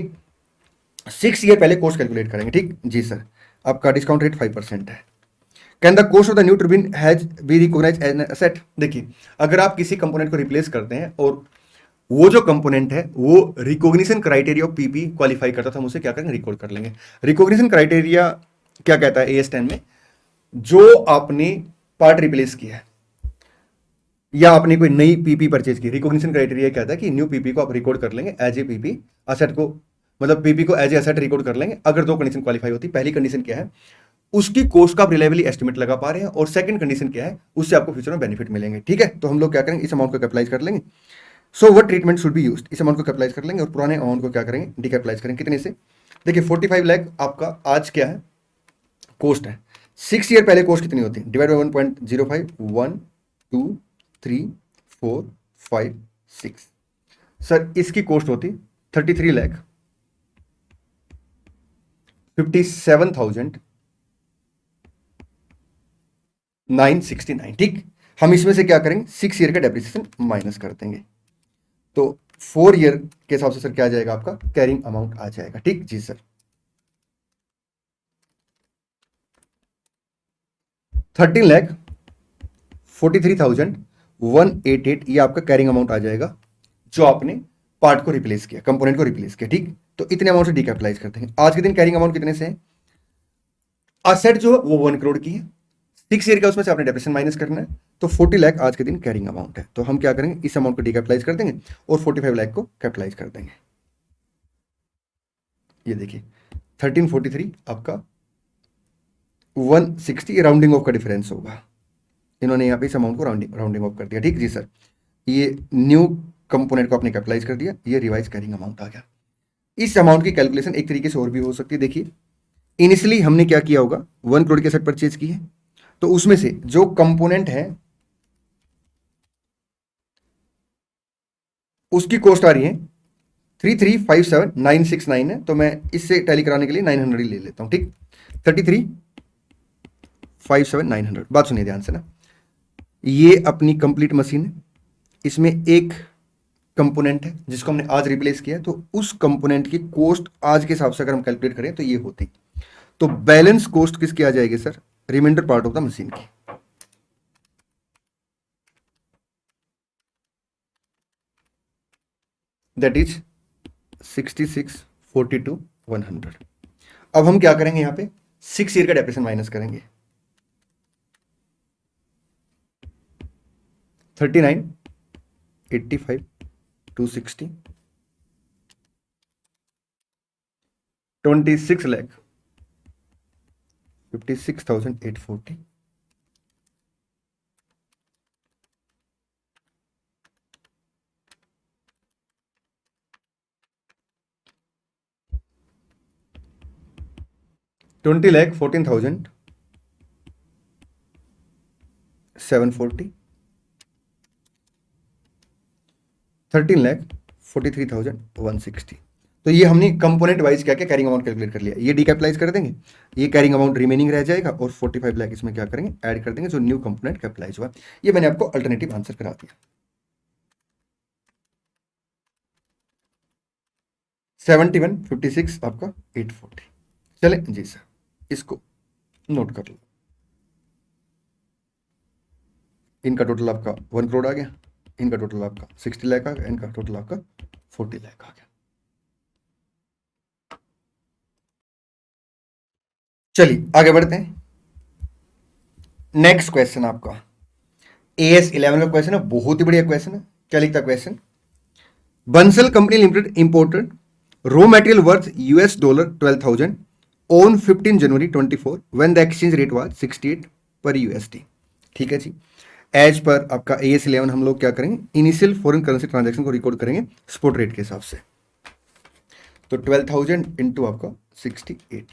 6 ईयर पहले कॉस्ट कैलकुलेट करेंगे। ठीक जी सर, आपका डिस्काउंट रेट 5% है। Can the cost of the new turbine has be recognised as an asset. देखिए अगर आप किसी कंपोनेंट को रिप्लेस करते हैं और वो जो कंपोनेंट है वो recognition criteria of PP qualify करता था, हम उसे क्या करेंगे, रिकॉर्ड कर लेंगे। रिकॉग्निशन क्राइटेरिया क्या कहता है AS10 में, जो आपने पार्ट रिप्लेस किया है या आपने कोई नई पीपी परचेज की, रिकॉग्निशन क्राइटेरिया कहता है कि न्यू पीपी को आप रिकॉर्ड कर लेंगे एज ए पीपी असेट को, मतलब पीपी को एज ए असेट रिकॉर्ड कर लेंगे अगर 2 कंडीशन क्वालिफाई होती। पहली कंडीशन क्या है, उसकी कॉस्ट का आप रिलायबली एस्टिमेट लगा पा रहे हैं, और सेकंड कंडीशन क्या है, उससे आपको फ्यूचर में बेनिफिट मिलेंगे। ठीक है, तो हम लोग क्या करेंगे, इस अमाउंट को कैपिटलाइज कर लेंगे। So what treatment should be used, इस अमाउंट को कैपिटलाइज कर लेंगे और पुराने अमाउंट को क्या करेंगे, डीकैपिटलाइज करेंगे। कितने से, देखिए 45 लाख आपका आज क्या है, कॉस्ट है। 6 ईयर पहले कॉस्ट कितनी होती है, डिवाइड बाई 1.05, 1 2 3 4 5 6, सर इसकी कॉस्ट होती 33 लाख 57,969। ठीक, हम इसमें से क्या करेंगे, 6 ईयर का डेप्रिसिएशन माइनस कर देंगे, तो 4 ईयर के हिसाब से सर क्या आ जाएगा, आपका कैरिंग अमाउंट आ जाएगा। ठीक जी सर, 13,43,188 ये आपका कैरिंग अमाउंट आ जाएगा जो आपने पार्ट को रिप्लेस किया, कंपोनेंट को रिप्लेस किया। ठीक, तो इतने अमाउंट से डीकैपिटलाइज करते हैं। आज के दिन कैरिंग अमाउंट कितने से है, असेट जो है वो 1 करोड़ की है, 6 ईयर का उसमें से आपने डेप्रिसिएशन माइनस करना है, तो 40 लाख आज के दिन कैरिंग अमाउंट है। तो हम क्या करेंगे, इस अमाउंट को डीकैपिटलाइज कर देंगे और 45 लाख को कैपिटलाइज कर देंगे। ये देखिए 1343 आपका 160 राउंडिंग ऑफ का डिफरेंस होगा, इन्होंने यहाँ पे इस अमाउंट को राउंडिंग ऑफ कर दिया। ठीक जी सर, ये न्यू कंपोनेंट को आपने कैपिटलाइज कर दिया, ये रिवाइज कैरिंग अमाउंट आ गया। इस अमाउंट की कैलकुलेशन एक तरीके से और भी हो सकती है। देखिए इनिशियली हमने क्या किया होगा, 1 करोड़ के सेट परचेज की है, तो उसमें से जो कंपोनेंट है उसकी कॉस्ट आ रही है 33,57,969 है, तो मैं इससे टैली कराने के लिए 900 ही ले लेता हूं। ठीक, 33,57,900। बात सुनिए ध्यान से ना, ये अपनी कंप्लीट मशीन है, इसमें एक कंपोनेंट है जिसको हमने आज रिप्लेस किया, तो उस कंपोनेंट की कॉस्ट आज के हिसाब से अगर हम कैलकुलेट करें तो ये होती, तो बैलेंस कॉस्ट किसकी आ जाएगी sir, reminder part of the machine की। That is 66,42,100। अब हम क्या करेंगे, यहां पे 6 ईयर का डेप्रिसिएशन माइनस करेंगे, 39, 85, 260, 26 lakh 56,840, 20 lakh 14,740, 13 लाख 43,160। तो ये हमने कंपोनेंट वाइज क्या क्या कैरिंग अमाउंट कैलकुलेट कर लिया। ये डीकैपिटलाइज कर देंगे, ये कैरिंग अमाउंट रिमेनिंग रह जाएगा और 45 लाख इसमें क्या करेंगे, ऐड कर देंगे, जो न्यू कंपोनेंट कैपिटलाइज हुआ। ये मैंने आपको अल्टरनेटिव आंसर करा दिया। 71, 56 आपका 840। चले जी सर, इसको नोट कर लो। इनका टोटल आपका 1 करोड़ आ गया, इनका टोटल आपका 60 लाख आ गया, इनका टोटल आपका 40 लाख आ गया। चलिए आगे बढ़ते हैं। नेक्स्ट क्वेश्चन आपका AS 11 का क्वेश्चन है, बहुत ही बढ़िया क्वेश्चन है। क्या लिखता question, Bansal company limited imported raw material worth $12,000 on 15 January 24 when the exchange rate was 68 पर USD। ठीक है जी, एज पर आपका AS 11 हम लोग क्या करेंगे, इनिशियल फॉरेन करेंसी ट्रांजैक्शन को रिकॉर्ड करेंगे स्पॉट रेट के हिसाब से। तो 12,000 इंटू आपका 68,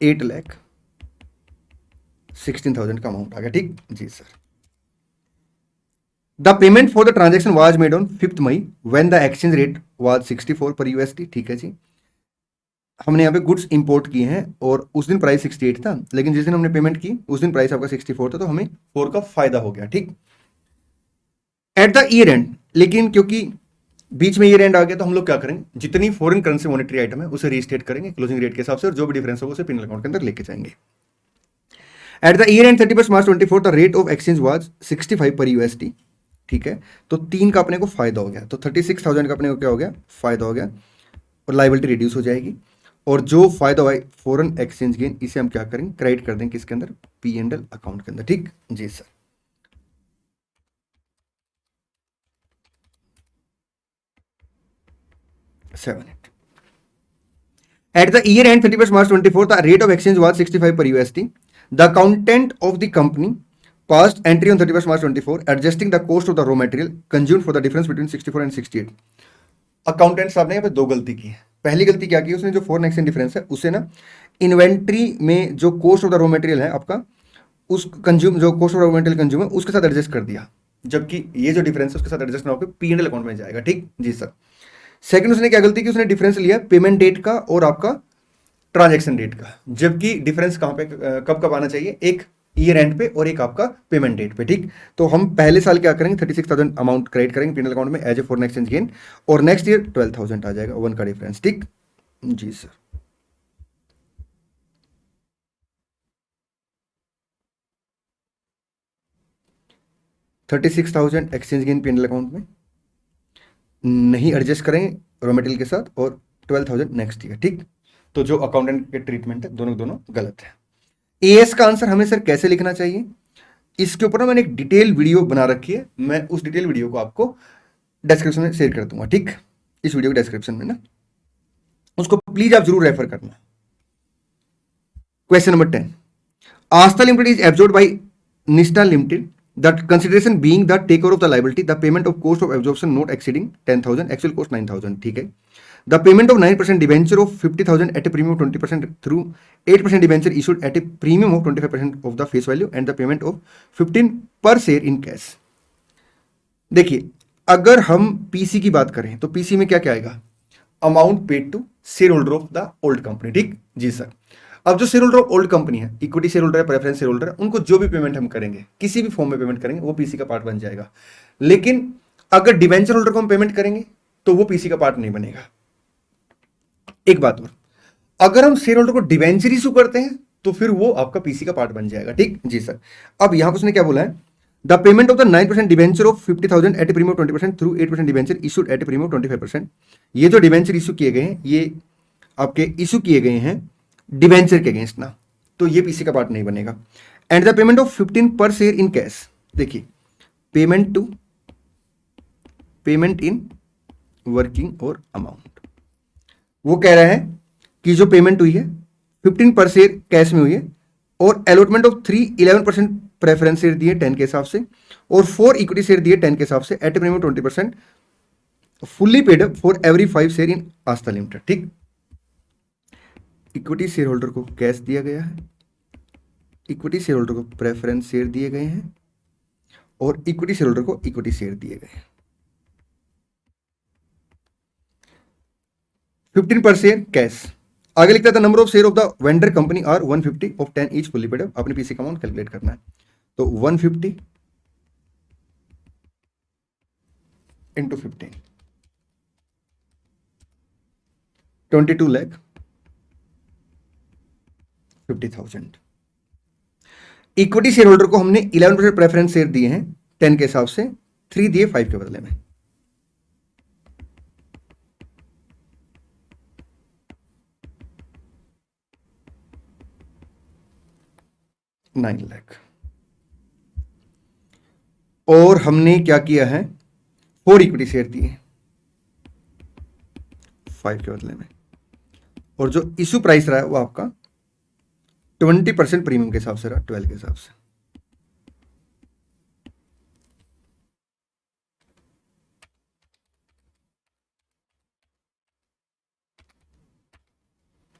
8,16,000 का अमाउंट आ गया। ठीक जी sir. The payment for the transaction was made on 5 May when the exchange rate was 64 per USD। ठीक है जी, हमने यहाँ पे गुड्स इंपोर्ट किए हैं और उस दिन प्राइस 68 था, लेकिन जिस दिन हमने पेमेंट की उस दिन प्राइस आपका 64 था, तो हमें 4 का फायदा हो गया। ठीक, एट द ईयर एंड, लेकिन क्योंकि बीच में ईयर एंड आ गया तो हम लोग क्या करेंगे, जितनी फॉरेन करेंसी मॉनेटरी आइटम है उसे रीस्टेट करेंगे क्लोजिंग रेट के हिसाब से, और जो भी डिफरेंस होगा उसे पिनल अकाउंट के अंदर लेके जाएंगे। At the year and 31 March 24 the rate of exchange was 65 पर USD। ठीक है, तो 3 का अपने को फायदा हो गया, तो 36,000 का अपने को क्या हो गया, फायदा हो गया, और लाइबिलिटी रिड्यूस हो जाएगी। और जो फायदा हुआ फॉरेन एक्सचेंज गेन, इसे हम क्या करेंगे, क्रेडिट कर देंगे किसके अंदर, P&L अकाउंट के अंदर। ठीक जी sir. At the year end 31st March 24, the rate of exchange was 65 per USD. The accountant of the company passed entry on 31st March 24, adjusting the cost of the raw material consumed for the difference between 64 and 68. Accountant साहब ने यहाँ पे दो गलती की है। पहली गलती क्या की, उसने जो फॉरेन एक्सचेंज डिफरेंस है उसे ना इन्वेंट्री में जो cost of the raw material है आपका, उस कंज्यूम जो cost of raw material consume है उसके साथ एडजस्ट कर दिया, जबकि ये जो डिफरेंस है उसके साथ एडजस्ट ना होकर P&L अकाउंट में जाएगा। ठीक जी सर। सेकंड, उसने क्या गलती की, उसने डिफरेंस लिया पेमेंट डेट का और आपका ट्रांजैक्शन डेट का, जबकि डिफरेंस कहां पे कब कब आना चाहिए, एक ईयर एंड पे और एक आपका पेमेंट डेट पे। ठीक, तो हम पहले साल क्या करेंगे, 36,000 अमाउंट क्रेडिट करेंगे P&L अकाउंट में as a foreign exchange gain, और नेक्स्ट ईयर 12,000 आ जाएगा, 1 का डिफरेंस। ठीक जी sir. $36,000 exchange gain P&L account में नहीं एडजस्ट करेंगे रॉ मटेरियल के साथ, और 12,000 नेक्स्ट ईयर। ठीक, तो जो अकाउंटेंट के ट्रीटमेंट है दोनों गलत है। AS का आंसर हमें सर कैसे लिखना चाहिए, इसके ऊपर मैंने एक डिटेल वीडियो बना रखी है, मैं उस डिटेल वीडियो को आपको डिस्क्रिप्शन में शेयर कर दूंगा। ठीक, इस वीडियो के डिस्क्रिप्शन में ना, उसको प्लीज आप जरूर रेफर करना। Question number 10, Aastha limited is absorbed by Nista limited, the consideration being the take over of the liability, the payment of cost of absorption not exceeding 10,000, actual cost 9,000। ठीक है, the payment of 9% debenture of 50,000 at a premium of 20% through 8% debenture issued at a premium of 25% of the face value, and the payment of 15 per share in cash। देखिए, अगर हम PC की बात करें तो PC में क्या क्या आएगा, amount paid to share holder of the old company. ठीक जी सर। अब जो share holder of old company है, इक्विटी शेयर होल्डर है, प्रेफरेंस शेयर होल्डर है, उनको जो भी पेमेंट हम करेंगे, किसी भी फॉर्म में पेमेंट करेंगे, वो पीसी का पार्ट बन जाएगा। लेकिन अगर डिवेंचर होल्डर को हम पेमेंट करेंगे तो वो पीसी का पार्ट नहीं बनेगा। एक बात और, अगर हम शेयर होल्डर को डिवेंचर इशू करते हैं तो फिर वो आपका पीसी का पार्ट बन जाएगा। ठीक जी सर। अब यहां पर उसने क्या बोला है, the payment of the 9% debenture of 50,000 at a premium 20% through 8% debenture issued at a premium 25%। ये जो डिवेंचर इशू किए गए हैं, ये आपके इशू किए गए हैं डिवेंचर के अगेंस्ट ना, तो ये पीसी का पार्ट नहीं बनेगा। एंड द पेमेंट ऑफ 15 पर शेयर इन कैश। देखिए, पेमेंट इन वर्किंग और अमाउंट, वो कह रहा है कि जो पेमेंट हुई है 15 पर शेयर कैश में हुई है, और अलॉटमेंट ऑफ 11% प्रेफरेंस शेयर दिए 10 के हिसाब से, और 4 इक्विटी शेयर दिए 10 के हिसाब से at a premium 20%, fully paid up for every 5 share in Aastha limited. ठीक, इक्विटी शेयर होल्डर को कैश दिया गया है, इक्विटी शेयर होल्डर को प्रेफरेंस शेयर दिए गए हैं, और इक्विटी शेयर होल्डर को इक्विटी शेयर दिए गए हैं। 15 पर शेयर कैश। आगे लिखता था number of share of the vendor company are 150 of 10 each fully paid up. अपने पीसी का अमाउंट कैलकुलेट करना है, तो 150 इंटू 15, 22,50,000। इक्विटी शेयर होल्डर को हमने 11% प्रेफरेंस शेयर दिए हैं 10 के हिसाब से, 3 दिए 5 के बदले में। ₹9,00,000। और हमने क्या किया है, 4 इक्विटी शेयर दिए 5 के बदले में, और जो इशू प्राइस रहा है वो आपका 20% प्रीमियम के हिसाब से रहा, 12 के हिसाब से।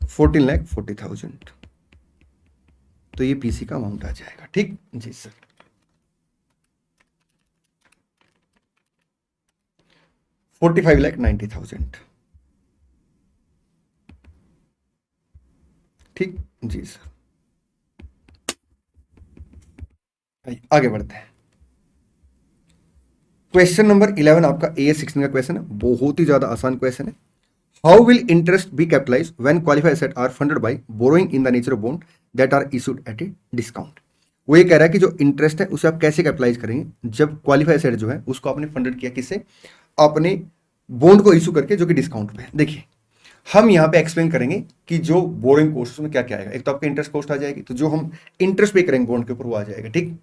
₹14,40,000। तो ये पीसी का अमाउंट आ जाएगा। ठीक जी सर। ₹45,90,000। ठीक जी सर। आगे बढ़ते हैं। क्वेश्चन नंबर 11 आपका AS16 का क्वेश्चन है, बहुत ही ज्यादा आसान क्वेश्चन है। How will interest be capitalize when qualified asset are funded by borrowing in the nature of bond that are issued at a discount. वो ये कह रहा है कि जो इंटरेस्ट है उसे आप कैसे कैपिटलाइज करेंगे जब क्वालिफाइड एसेट जो है उसको आपने फंडेड किया, किससे, अपने बॉन्ड को इशू करके, जो कि डिस्काउंट पे है। देखिए, हम यहाँ पे एक्सप्लेन करेंगे कि जो बोरोइंग कोस्ट में क्या क्या आएगा। एक तो आपका इंटरेस्ट कॉस्ट आ जाएगी, तो जो हम इंटरेस्ट पे करेंगे बॉन्ड के ऊपर वो आ जाएगा। ठीक,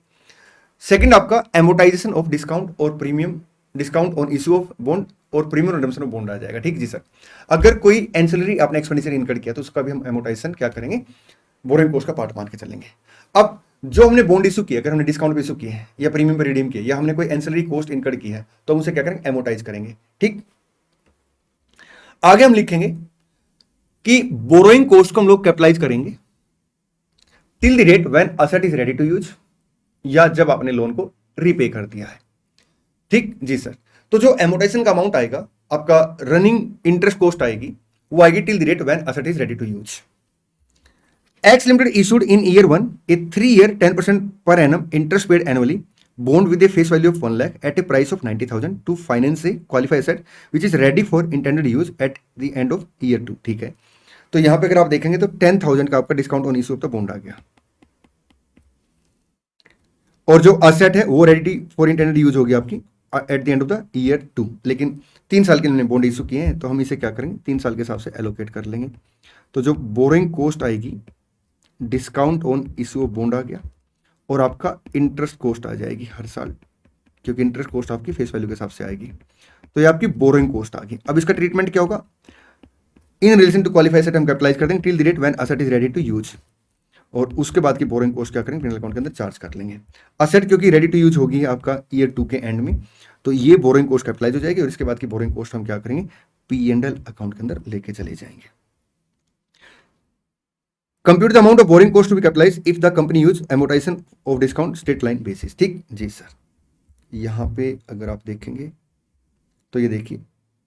सेकंड आपका एमोटाइजेशन ऑफ डिस्काउंट और premium, discount on issue of bond और प्रीमियम रिडम्पशन ऑफ बॉन्ड आ जाएगा। ठीक जी सर। अगर कोई एंसिलरी आपने एक्सपेंडिचर इनकर किया तो उसका भी हम एमोटाइजेशन क्या करेंगे, बोरोइंग कोस्ट का पार्ट मान के चलेंगे। अब जो हमने बॉन्ड इशू किया, अगर हमने डिस्काउंट पे इशू किए हैं या प्रीमियम पे रिडीम किया या हमने कोई एंसिलरी कॉस्ट इनकर की है, तो हम उसे क्या करेंगे, एमोटाइज करेंगे। ठीक, आगे हम लिखेंगे कि बोरोइंग कोस्ट को हम लोग कैपिटलाइज करेंगे till the rate when asset is ready to use, या जब आपने लोन को रीपे कर दिया है। ठीक जी सर। तो जो एमोटाइजेशन का अमाउंट आएगा, आपका रनिंग इंटरेस्ट कॉस्ट आएगी, वो आएगी till the rate when asset is ready to use. X Limited issued in year 1 a 3-year 10% per annum interest paid annually bond with a face value of 1 lakh at a price of 90,000 to finance a qualified asset which is ready for intended use at the end of year 2। ठीक है, तो यहां पे अगर आप देखेंगे तो 10,000 का आपका discount on issue of the bond आ गया, और जो असेट है वो रेडी फॉर इंटेंडेड यूज होगी आपकी eight the end of the year 2। लेकिन 3 साल के लिए बॉन्ड इशू किए हैं, तो हम इसे क्या करेंगे, 3 साल के हिसाब से एलोकेट कर लेंगे। तो जो बोरोइंग कॉस्ट आएगी, discount on issue of bond आ गया, और आपका इंटरेस्ट कॉस्ट आ जाएगी हर साल, क्योंकि इंटरेस्ट कॉस्ट आपकी फेस वैल्यू के हिसाब से आएगी। तो ये आपकी बोरोइंग कॉस्ट आ गई। अब इसका ट्रीटमेंट क्या होगा, in relation to qualified asset हम कैपिटलाइज कर देंगे till the rate when asset is ready to use, और उसके बाद की बोरोइंग कॉस्ट क्या करेंगे, P&L अकाउंट के अंदर चार्ज कर लेंगे। असेट क्योंकि रेडी टू यूज होगी आपका ईयर 2 के एंड में, तो ये बोरोइंग कॉस्ट कैपिटलाइज हो जाएगी, और इसके बाद की बोरोइंग कॉस्ट हम क्या करेंगे, P&L अकाउंट के अंदर लेके चले जाएंगे। Compute the amount of borrowing cost to be capitalize if the company use amortization of discount straight line basis. ठीक जी सर। यहां पे अगर आप देखेंगे तो ये देखिए,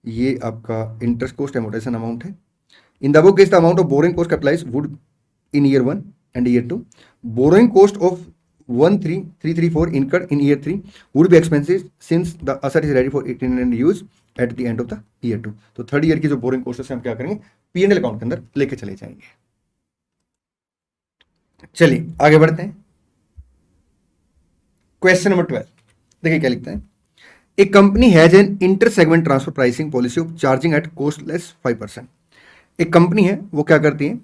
ये आपका इंटरेस्ट कॉस्ट एमोटाइजेशन अमाउंट है। In the above case the amount of borrowing cost capitalize would in year 1 and year 2, borrowing cost of 13,334 incurred in year 3 would be expenses since the asset is ready for intended use at the end of the year 2। तो third year की जो borrowing cost है हम क्या करेंगे, P&L account के अंदर लेके चले जाएंगे। चलिए आगे बढ़ते हैं। क्वेश्चन नंबर 12 देखिए क्या लिखता है, a company has an inter segment transfer pricing policy of charging at costless 5%। एक कंपनी है वो क्या करती है,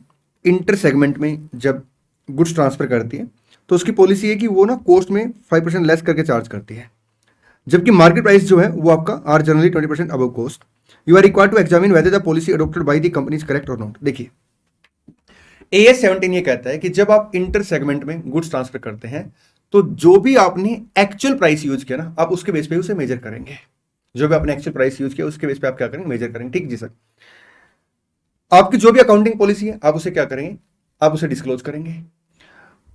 इंटर सेगमेंट में जब गुड्स ट्रांसफर करती है तो उसकी पॉलिसी है कि वो ना कॉस्ट में 5% लेस करके चार्ज करती है, जबकि मार्केट प्राइस जो है वो आपका are generally 20% above cost. You are required to examine whether the policy adopted by the company is correct और नॉट। देखिए AS 17 ये कहता है कि जब आप इंटर सेगमेंट में गुड्स ट्रांसफर करते हैं तो जो भी आपने एक्चुअल प्राइस यूज किया ना, आप उसके बेस पे उसे मेजर करेंगे। जो भी आपने एक्चुअल प्राइस यूज किया उसके बेस पे आप क्या करेंगे, मेजर करेंगे। ठीक जी सर। आपकी जो भी अकाउंटिंग पॉलिसी है आप उसे क्या करेंगे, आप उसे डिस्क्लोज करेंगे।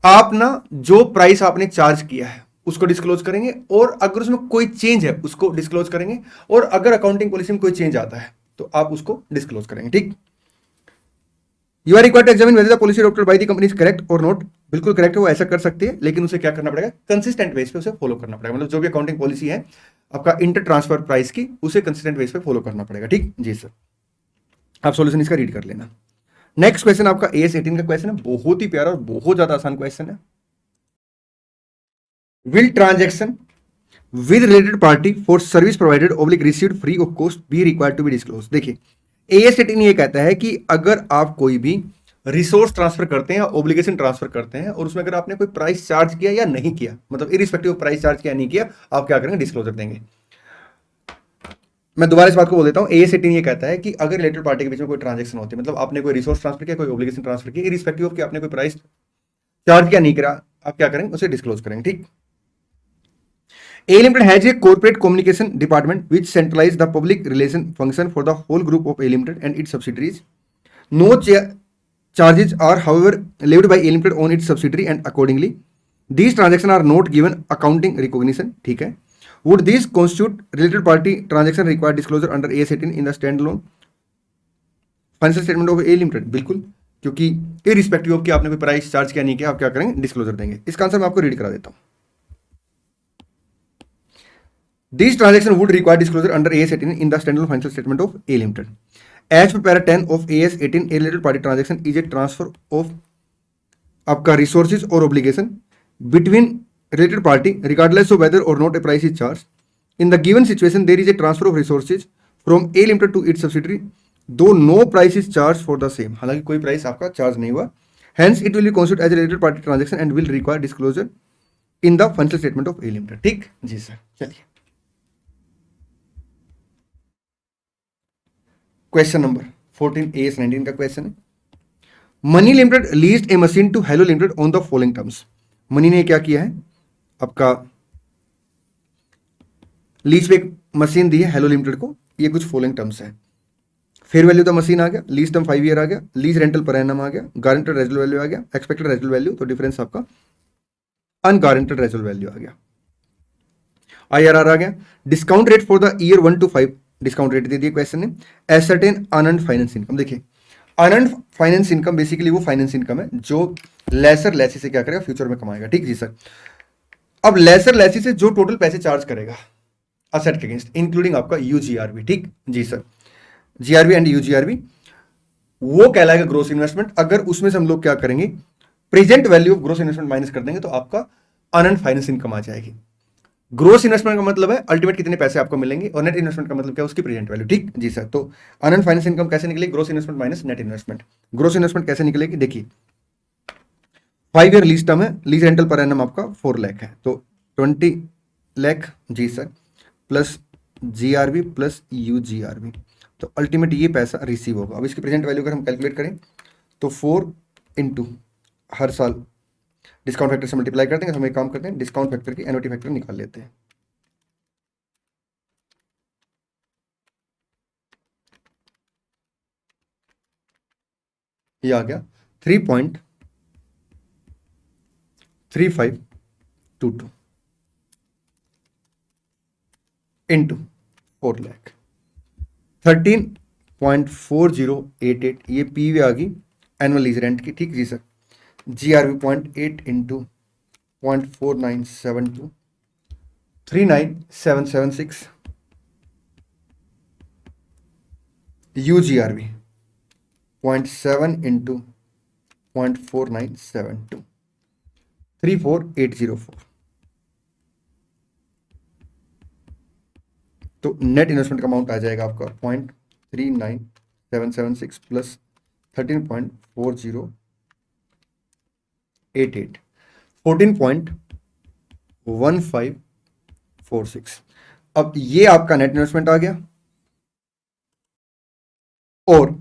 आप ना जो प्राइस आपने चार्ज किया है उसको डिस्क्लोज करेंगे, और अगर उसमें कोई चेंज है उसको डिस्क्लोज करेंगे, और अगर अकाउंटिंग पॉलिसी में कोई चेंज आता है तो आप उसको डिस्क्लोज करेंगे। ठीक। You are required to examine whether the policy adopted by the company is correct और नॉट। बिल्कुल करेक्ट है, वो ऐसा कर सकती है, लेकिन उसे क्या करना पड़ेगा, कंसिस्टेंट बेस पे उसे फॉलो करना पड़ेगा। मतलब जो भी अकाउंटिंग पॉलिसी है आपका इंटर ट्रांसफर प्राइस की, उसे कंसिस्टेंट बेस पे फॉलो करना पड़ेगा। ठीक जी सर। आप सॉल्यूशन इसका रीड कर लेना। नेक्स्ट क्वेश्चन आपका AS 18 का क्वेश्चन है, बहुत ही प्यारा और बहुत ज्यादा आसान क्वेश्चन है। Will transaction with related party for service provided oblique received free of cost be required to be disclose. देखिए AS 18 ये कहता है कि अगर आप कोई भी रिसोर्स ट्रांसफर करते हैं या ऑब्लिगेशन ट्रांसफर करते हैं और उसमें अगर आपने कोई प्राइस चार्ज किया या नहीं किया, मतलब इरिस्पेक्टिव ऑफ प्राइस चार्ज किया नहीं किया, आप क्या करेंगे, डिस्क्लोजर देंगे। मैं दोबारा इस बात को बोल देता हूं, AS 18 ये कहता है कि अगर रिलेटेड पार्टी के बीच में कोई ट्रांजेक्शन होती है, मतलब आपने कोई रिसोर्स ट्रांसफर किया, कोई ऑब्लिगेशन ट्रांसफर किया, इरिस्पेक्टिव ऑफ कि आपने कोई प्राइस चार्ज किया नहीं करा, आप क्या करेंगे, उसे डिस्क्लोज करेंगे। ठीक। A Limited has a corporate communication department which centralizes the public relation function for the whole group of A Limited and its subsidiaries. No charges are, however, levied by A Limited on its subsidiary, and accordingly, these transactions are not given accounting recognition. ठीक है। Would these constitute related party transaction require disclosure under AS 18 in the standalone financial statement of A Limited? बिल्कुल, क्योंकि irrespective of कि आपने कोई price charge किया नहीं किया, आप क्या करेंगे, डिस्क्लोजर देंगे। इसका आंसर मैं आपको रीड करा देता हूं। These transactions would require disclosure under AS 18 in the standalone financial statement of A Limited. As per para 10 of AS 18, a related party transaction is a transfer of आपका resources or obligation between related party regardless of whether or not a price is charged. In the given situation, there is a transfer of resources from A Limited to its subsidiary, though no price is charged for the same. हालांकि कोई price आपका charge नहीं हुआ, hence it will be considered as a related party transaction and will require disclosure in the financial statement of A Limited. ठीक जी sir. चलिए question number 14 AS 19 का question है। Money limited leased a machine to Hello limited on the following terms. Money ने क्या किया है, आपका लीज पे एक मशीन दी है हेलो लिमिटेड को, ये कुछ फॉलोइंग टर्म्स है। फेयर वैल्यू द मशीन आ गया, लीज टर्म 5 ईयर आ गया, लीज रेंटल पर एनम आ गया, गारंटेड रेजुअल वैल्यू आ गया, एक्सपेक्टेड रेजुअल वैल्यू, तो डिफरेंस आपका अनगारंटेड रेजुअल वैल्यू आ गया। IRR आ गया, discount rate for the year 1 to 5 discount rate दे दिए क्वेश्चन ने। Ascertain unearned finance income. देखिए अनअर्न्ड फाइनेंस इनकम बेसिकली वो फाइनेंस इनकम है जो लेसर लेसी से क्या करेगा, फ्यूचर में कमाएगा। ठीक जी सर। अब लेसर लेसी से जो टोटल पैसे चार्ज करेगा असेट के अगेंस्ट, इंक्लूडिंग आपका UGRV। ठीक जी सर। GRV एंड UGRV वो कहलाएगा ग्रोस इन्वेस्टमेंट। अगर उसमें से हम लोग क्या करेंगे, present value of gross investment minus कर देंगे तो आपका अनअर्न्ड फाइनेंस इनकम आ जाएगी। ग्रोस इन्वेस्टमेंट का मतलब है अल्टीमेट कितने पैसे आपको मिलेंगे, और नेट इन्वेस्टमेंट का मतलब क्या है, उसकी प्रेजेंट वैल्यू। ठीक जी सर। तो अनअर्न्ड फाइनेंस इनकम कैसे निकलेगी, gross investment minus net investment. Gross investment कैसे निकलेगी, देखिए 5 ईयर लीज टर्म है, लीज रेंटल पर एनम आपका 4 लाख है, तो 20 लाख जी sir plus GRV plus UGRV, तो अल्टीमेट ये पैसा रिसीव होगा। अब इसकी प्रेजेंट वैल्यू अगर हम कैलकुलेट करें तो 4 इंटू हर साल डिस्काउंट फैक्टर से मल्टीप्लाई कर देंगे। तो हम एक काम करते हैं, डिस्काउंट फैक्टर की एनुटी फैक्टर निकाल लेते हैं। ये आ गया 3.3522 इंटू 4 लाख 13.4088, ये पीवी आ गई एनुअल लीज रेंट की। ठीक जी sir. GRV 0.8 into 0.4972 39776, UGRV 0.7 into 0.4972 34804, तो नेट इन्वेस्टमेंट का अमाउंट आ जाएगा आपका 0.39776 प्लस 13.4088। 14.1546। अब ये आपका नेट इन्वेस्टमेंट आ गया और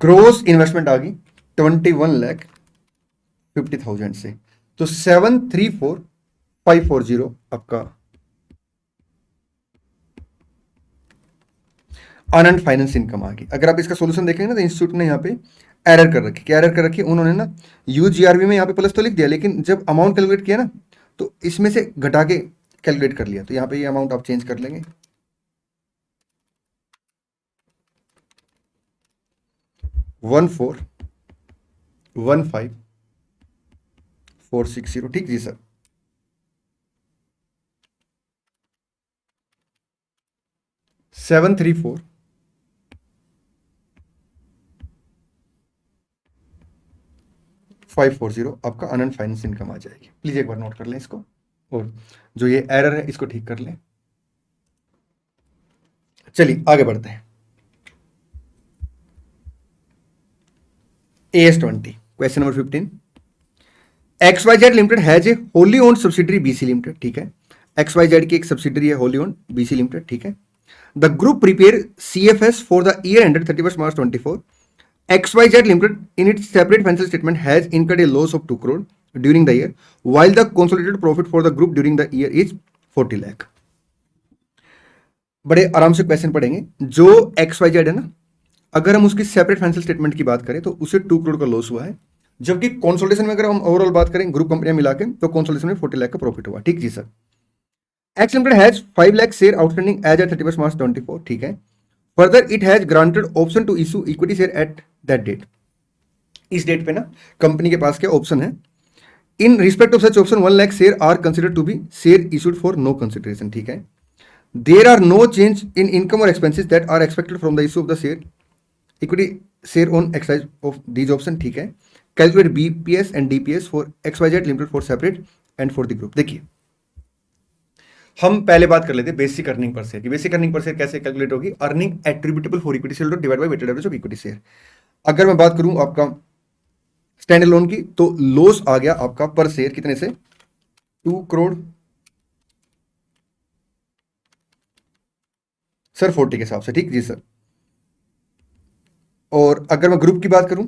ग्रोस इन्वेस्टमेंट आ गई 21,50,000 से। तो 734,540 आपका अनंत फाइनेंस इनकम आ गई। अगर आप इसका सोल्यूशन देखेंगे ना तो इंस्टीट्यूट ने यहाँ पे एरर कर रखी। क्या एरर कर रखी है उन्होंने ना, यूजीआरबी में यहाँ पे प्लस तो लिख दिया, लेकिन जब अमाउंट कैलकुलेट किया ना तो इसमें से घटा के कैलकुलेट कर लिया। तो यहाँ पे ये अमाउंट आप चेंज कर लेंगे, 14,15,460। ठीक जी सर। सेवन थ्री फोर 540 आपका अनंत फाइनेंस इनकम आ जाएगी। प्लीज एक बार नोट कर लें इसको, और जो ये एरर है इसको ठीक कर लें। चलिए आगे बढ़ते हैं। AS20 question number 15। XYZ limited has a wholly owned subsidiary BC limited. ठीक है, XYZ की एक सब्सिडरी है होली ओन्ड BC लिमिटेड। ठीक है, the group prepare CFS for the year ended 31 March 24। XYZ Limited in its separate financial statement has incurred a loss of 2 crore during the year, while the consolidated profit for the group during the year is 40 lakh। बड़े आराम से question पढ़ेंगे। जो XYZ है ना, अगर हम उसकी सेपरेट फाइनेंशियल स्टेटमेंट की बात करें तो उसे 2 करोड़ का लॉस हुआ है, जबकि कंसोलिडेशन में अगर हम ओवरऑल बात करें ग्रुप कंपनियां मिला के तो कंसोलिडेशन में 40 लाख का प्रॉफिट हुआ। ठीक जी sir. X Limited has 5 lakh share outstanding as at 31 March 24। ठीक है, further it has granted option to issue equity share at that date. इस डेट पे ना कंपनी के पास क्या ऑप्शन है, in respect of such option 1 lakh share are considered to be share issued for no consideration. ठीक है, there are no change in income और expenses that are expected from the issue of the share equity share on exercise of these option. ठीक है, calculate BPS and DPS for XYZ limited for separate and for the group. देखिए, हम पहले बात कर लेते हैं बेसिक अर्निंग पर शेयर की। बेसिक अर्निंग पर शेयर कैसे कैलकुलेट होगी, earning attributable for equity share divide by weighted average of equity share. अगर मैं बात करूं आपका स्टैंड अलोन की, तो लॉस आ गया आपका पर शेयर कितने से, 2 करोड़ सर 40 के हिसाब से। ठीक जी सर। और अगर मैं ग्रुप की बात करूं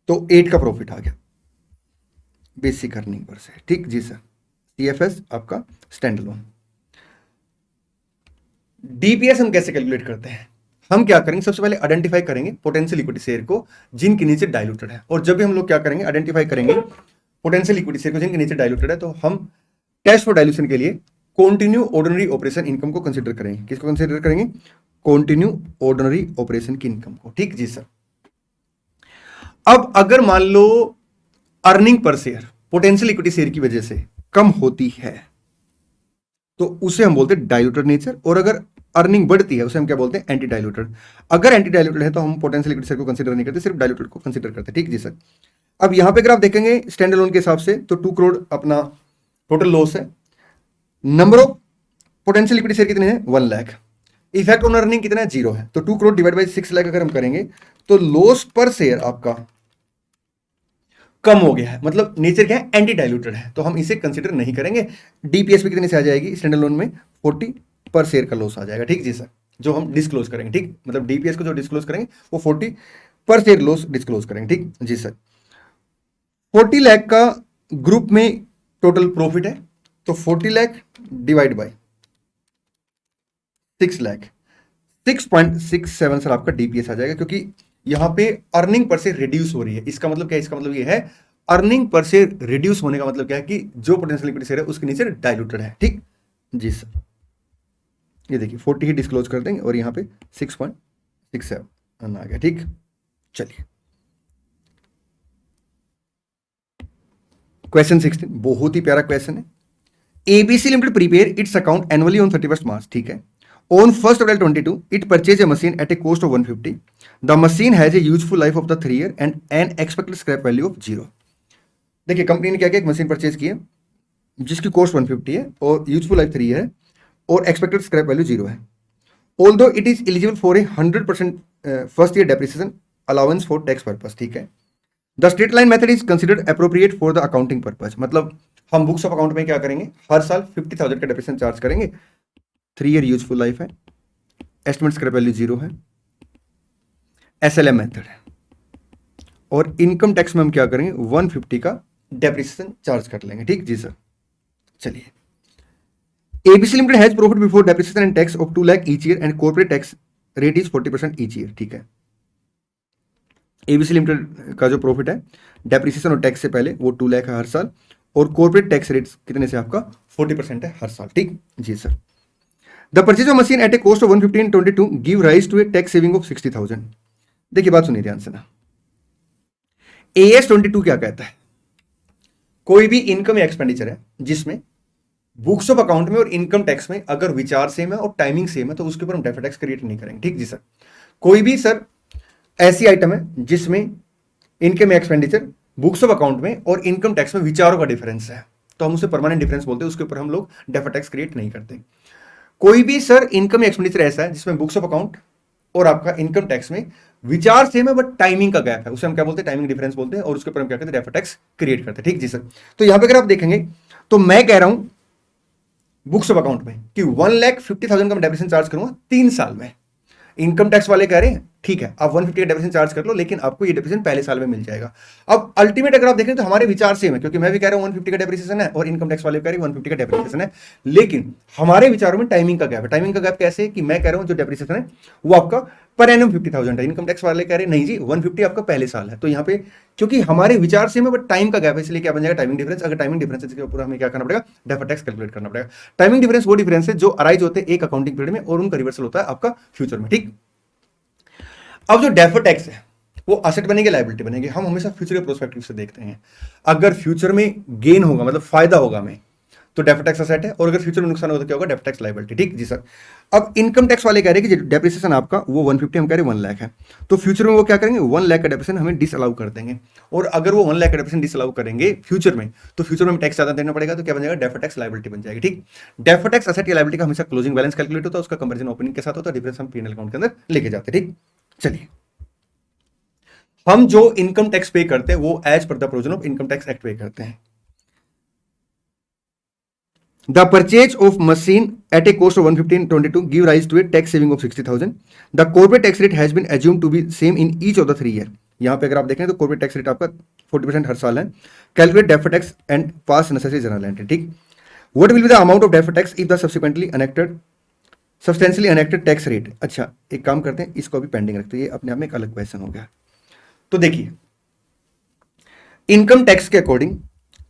तो 8 का प्रॉफिट आ गया बेसिक अर्निंग पर शेयर। ठीक जी सर। CFS आपका स्टैंड अलोन। DPS हम कैसे कैलकुलेट करते हैं, हम क्या करेंगे, सबसे पहले आइडेंटिफाई करेंगे पोटेंशियल इक्विटी शेयर को जिनके नीचे डाइल्यूटेड है। और जब भी हम लोग क्या करेंगे, आइडेंटिफाई करेंगे पोटेंशियल इक्विटी शेयर को जिनके नीचे डाइल्यूटेड है, तो हम टेस्ट फॉर डाइल्यूशन के लिए कॉन्टिन्यू ऑर्डिनरी ऑपरेशन इनकम को कंसीडर करेंगे। किसको कंसीडर करेंगे, कॉन्टिन्यू ऑर्डिनरी ऑपरेशन की इनकम को। ठीक जी सर। अब अगर मान लो earning per share potential equity share की वजह से कम होती है तो उसे हम बोलते हैं डाइल्यूटेड नेचर, और अगर अर्निंग बढ़ती है उसे हम क्या बोलते हैं, एंटी डाइल्यूटेड। अगर एंटी डाइल्यूटेड है तो हम पोटेंशियल इक्विटी शेयर को कंसीडर नहीं करते, सिर्फ डाइल्यूटेड को कंसीडर करते हैं। ठीक जी सर। अब यहां पे अगर आप देखेंगे स्टैंड अलोन के हिसाब से तो 2 करोड़ अपना टोटल लॉस है। Number of potential equity share कितने हैं, 1 लाख। इफेक्ट ऑन अर्निंग कितना है, 0 है। तो 2 करोड़ डिवाइड बाई 6 लाख अगर हम करेंगे तो लॉस पर शेयर आपका कम हो गया है, मतलब नेचर क्या है, एंटी डाइल्यूटेड है, तो हम इसे कंसीडर नहीं करेंगे। DPS भी कितने से आ जाएगी, स्टैंड अलोन में 40 पर शेयर का लॉस आ जाएगा। ठीक जी सर, जो हम डिस्क्लोज करेंगे। ठीक, मतलब DPS को जो डिस्क्लोज करेंगे वो 40 पर शेयर लॉस डिस्क्लोज करेंगे। ठीक जी सर। 40 लाख का ग्रुप में टोटल प्रॉफिट है, तो 40 lakh divide by 6 lakh, 6.67 sir आपका DPS आ जाएगा, क्योंकि यहां पे अर्निंग पर से रिड्यूस हो रही है। इसका मतलब क्या है, इसका मतलब ये है अर्निंग पर से रिड्यूस होने का मतलब क्या है कि जो पोटेंशियल इक्विटी शेयर है उसके नीचे डाइल्यूटेड है। ठीक जी सर। ये देखिए 40 ही डिस्क्लोज कर देंगे और यहां पे 6.67 आ गया। ठीक, चलिए क्वेश्चन 16, बहुत ही प्यारा क्वेश्चन है। ABC limited prepare it's account annually on 31 मार्च। ठीक है, on 1st April 22 it purchased a machine at a cost of 150. The machine has a useful life of the 3 year and an expected scrap value of 0. देखिए company ने क्या किया, एक machine purchase की है जिसकी कॉस्ट 150 है और यूजफुल लाइफ 3 है और एक्सपेक्टेड स्क्रैप वैल्यू 0 है। Although it is eligible for a 100% first year depreciation allowance for tax purpose. ठीक है, the straight line method is considered appropriate for the accounting purpose, मतलब हम बुक्स ऑफ अकाउंट में क्या करेंगे, हर साल 50,000 का डेप्रिसिएशन चार्ज करेंगे। 3 ईयर यूजफुल लाइफ है, एस्टिमेट स्क्रैप वैल्यू 0 है, एसएलएम मेथड है, और इनकम टैक्स में हम क्या करेंगे, 150 का डेप्रिसिएशन चार्ज कर लेंगे। ठीक जी सर। चलिए, ABC limited has profit before depreciation and tax of 2 lakh each year and corporate tax rate is 40% each year. ठीक है, एबीसी लिमिटेड का जो प्रॉफिट है डेप्रिसिएशन और टैक्स से पहले वो 2 लाख है हर साल, और कॉर्पोरेट टैक्स रेट कितने से आपका 40% है हर साल। ठीक जी sir. The purchase of machine at a cost of 150 in 22 give rise to a tax saving of 60,000। देखिए बात सुनिए ध्यान से ना, AS 22 क्या कहता है, कोई भी इनकम या एक्सपेंडिचर है जिसमें बुक्स ऑफ अकाउंट में और इनकम टैक्स में अगर विचार सेम है और टाइमिंग सेम है तो उसके ऊपर हम डेफर्ड टैक्स क्रिएट नहीं करेंगे। ठीक जी सर। कोई भी सर ऐसी आइटम है जिसमें इनकम या एक्सपेंडिचर बुक्स ऑफ अकाउंट में और इनकम टैक्स में विचारों का डिफरेंस है तो हम उसे परमानेंट डिफरेंस बोलते हैं, उसके ऊपर हम लोग डेफर्ड टैक्स क्रिएट नहीं करते। कोई भी सर इनकम या एक्सपेंडिचर ऐसा है जिसमें बुक्स ऑफ अकाउंट और आपका इनकम टैक्स में विचार सेम है बट टाइमिंग का गैप है, उसे हम क्या बोलते हैं, टाइमिंग डिफरेंस बोलते हैं, और उसके ऊपर हम क्या करते हैं, डेफर्ड टैक्स क्रिएट करते हैं। ठीक जी सर। तो यहां पे अगर आप देखेंगे तो मैं कह रहा हूं बुक्स ऑफ अकाउंट में कि 1,50,000 का मैं डेप्रिसिएशन चार्ज करूंगा 3 साल में। इनकम टैक्स वाले कह रहे हैं ठीक है आप 150 का डेप्रिसिएशन चार्ज कर लो, लेकिन आपको ये डेप्रिसिएशन पहले साल में मिल जाएगा। अब अल्टीमेट अगर आप देखें तो हमारे विचार सेम है, क्योंकि मैं भी कह रहा हूं 150 का डेप्रिसिएशन है और इनकम टैक्स वाले कह रहे हैं 150 का डेप्रिसिएशन है, लेकिन हमारे विचारों में टाइमिंग का गैप है। टाइमिंग का गैप कैसे है कि मैं कह रहा हूं जो डेप्रिसिएशन है वो आपका पर एनम 50,000 है, इनकम टैक्स वाले कह रहे हैं नहीं जी 150 आपका पहले साल है। तो यहाँ पे क्योंकि हमारे विचार सेम है बट टाइम का गैप है, इसलिए क्या बन जाएगा, टाइमिंग डिफरेंस। अगर टाइमिंग डिफरेंस है इसके ऊपर हमें क्या करना पड़ेगा, डेफर्ड टैक्स कैलकुलेट करना पड़ेगा। टाइमिंग डिफरेंस वो डिफरेंस है जो अराइज होते हैं एक अकाउंटिंग पीरियड में और उनका रिवर्सल होता है आपका फ्यूचर में। ठीक, अब जो डेफर्ड टैक्स है वो असेट बनेंगे, लायबिलिटी बनेंगे। हम हमेशा फ्यूचर के प्रोस्पेक्टिव से देखते हैं। अगर फ्यूचर में गेन होगा मतलब फायदा होगा हमें तो डेफर्ड टैक्स असेट है, और अगर फ्यूचर में नुकसान होगा तो क्या होगा, डेफर्ड टैक्स लायबिलिटी। ठीक जी सर। अब इनकम टैक्स वाले कह रहे हैं कि डेप्रिसिएशन आपका वो 150 हम कह रहे हैं 1 लाख है, तो फ्यूचर में वो क्या करेंगे 1 लाख का डेप्रिसिएशन हमें डिसअलाउ कर देंगे, और अगर वो 1 लाख का डेप्रिसिएशन डिसअलाउ करेंगे फ्यूचर में तो फ्यूचर में टैक्स ज्यादा देना पड़ेगा, तो क्या बन जाएगा, डेफर्ड टैक्स लायबिलिटी बन जाएगी। ठीक, डेफर्ड टैक्स असेट या लायबिलिटी का हमेशा क्लोजिंग बैलेंस कैलकुलेट होता है, उसका कंपैरिजन ओपनिंग के साथ होता है, डिफरेंस हम P&L अकाउंट के अंदर लेके जाते हैं। ठीक, चलिए हम जो इनकम टैक्स पे करते हैं वो एज पर the provision of income tax act पे करते हैं। The purchase of machine at a cost of 150 in 22 give rise to a tax saving of 60,000. The corporate tax rate has been assumed to be same in each of the 3 year. यहाँ पे अगर आप देखें तो corporate tax rate आपका 40% हर साल है। Calculate deferred tax and pass necessary general entry. ठीक, what will be the amount of deferred tax if the substantially enacted tax rate. अच्छा एक काम करते हैं, इसको अभी पेंडिंग रखते हैं, ये अपने आप में एक अलग क्वेश्चन हो गया। तो देखिए इनकम टैक्स के अकॉर्डिंग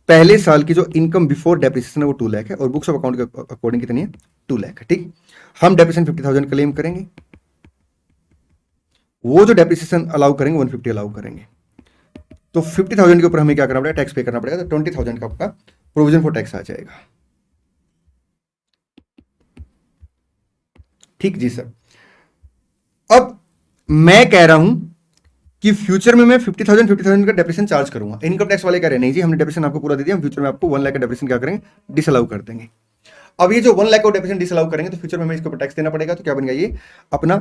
पहले साल की जो इनकम बिफोर डेप्रिसिएशन है वो 2 लाख है, और बुक्स ऑफ अकाउंट के अकॉर्डिंग कितनी है, 2 लाख है। ठीक, हम डेप्रिसिएशन 50,000 क्लेम करेंगे, वो जो डेप्रिसिएशन अलाउ करेंगे 150 अलाउ करेंगे, तो 50,000 के ऊपर हमें क्या करना पड़ेगा, टैक्स पे करना पड़ेगा, तो 20,000 का आपका प्रोविजन फॉर टैक्स आ जाएगा। ठीक जी सर। अब मैं कह रहा हूं कि फ्यूचर में मैं 50,000 का डेप्रिसिएशन चार्ज करूंगा। इनकम टैक्स वाले कह रहे हैं नहीं जी हमने डेप्रिसिएशन आपको पूरा दे दिया, हम फ्यूचर में आपको 1 लाख का डेप्रिसिएशन क्या करेंगे, डिसअलाउ कर देंगे। अब ये जो 1 लाख का डेप्रिसिएशन डिसअलाउ करेंगे तो फ्यूचर में हमें इसके ऊपर टैक्स देना पड़ेगा, तो क्या बन गया, ये अपना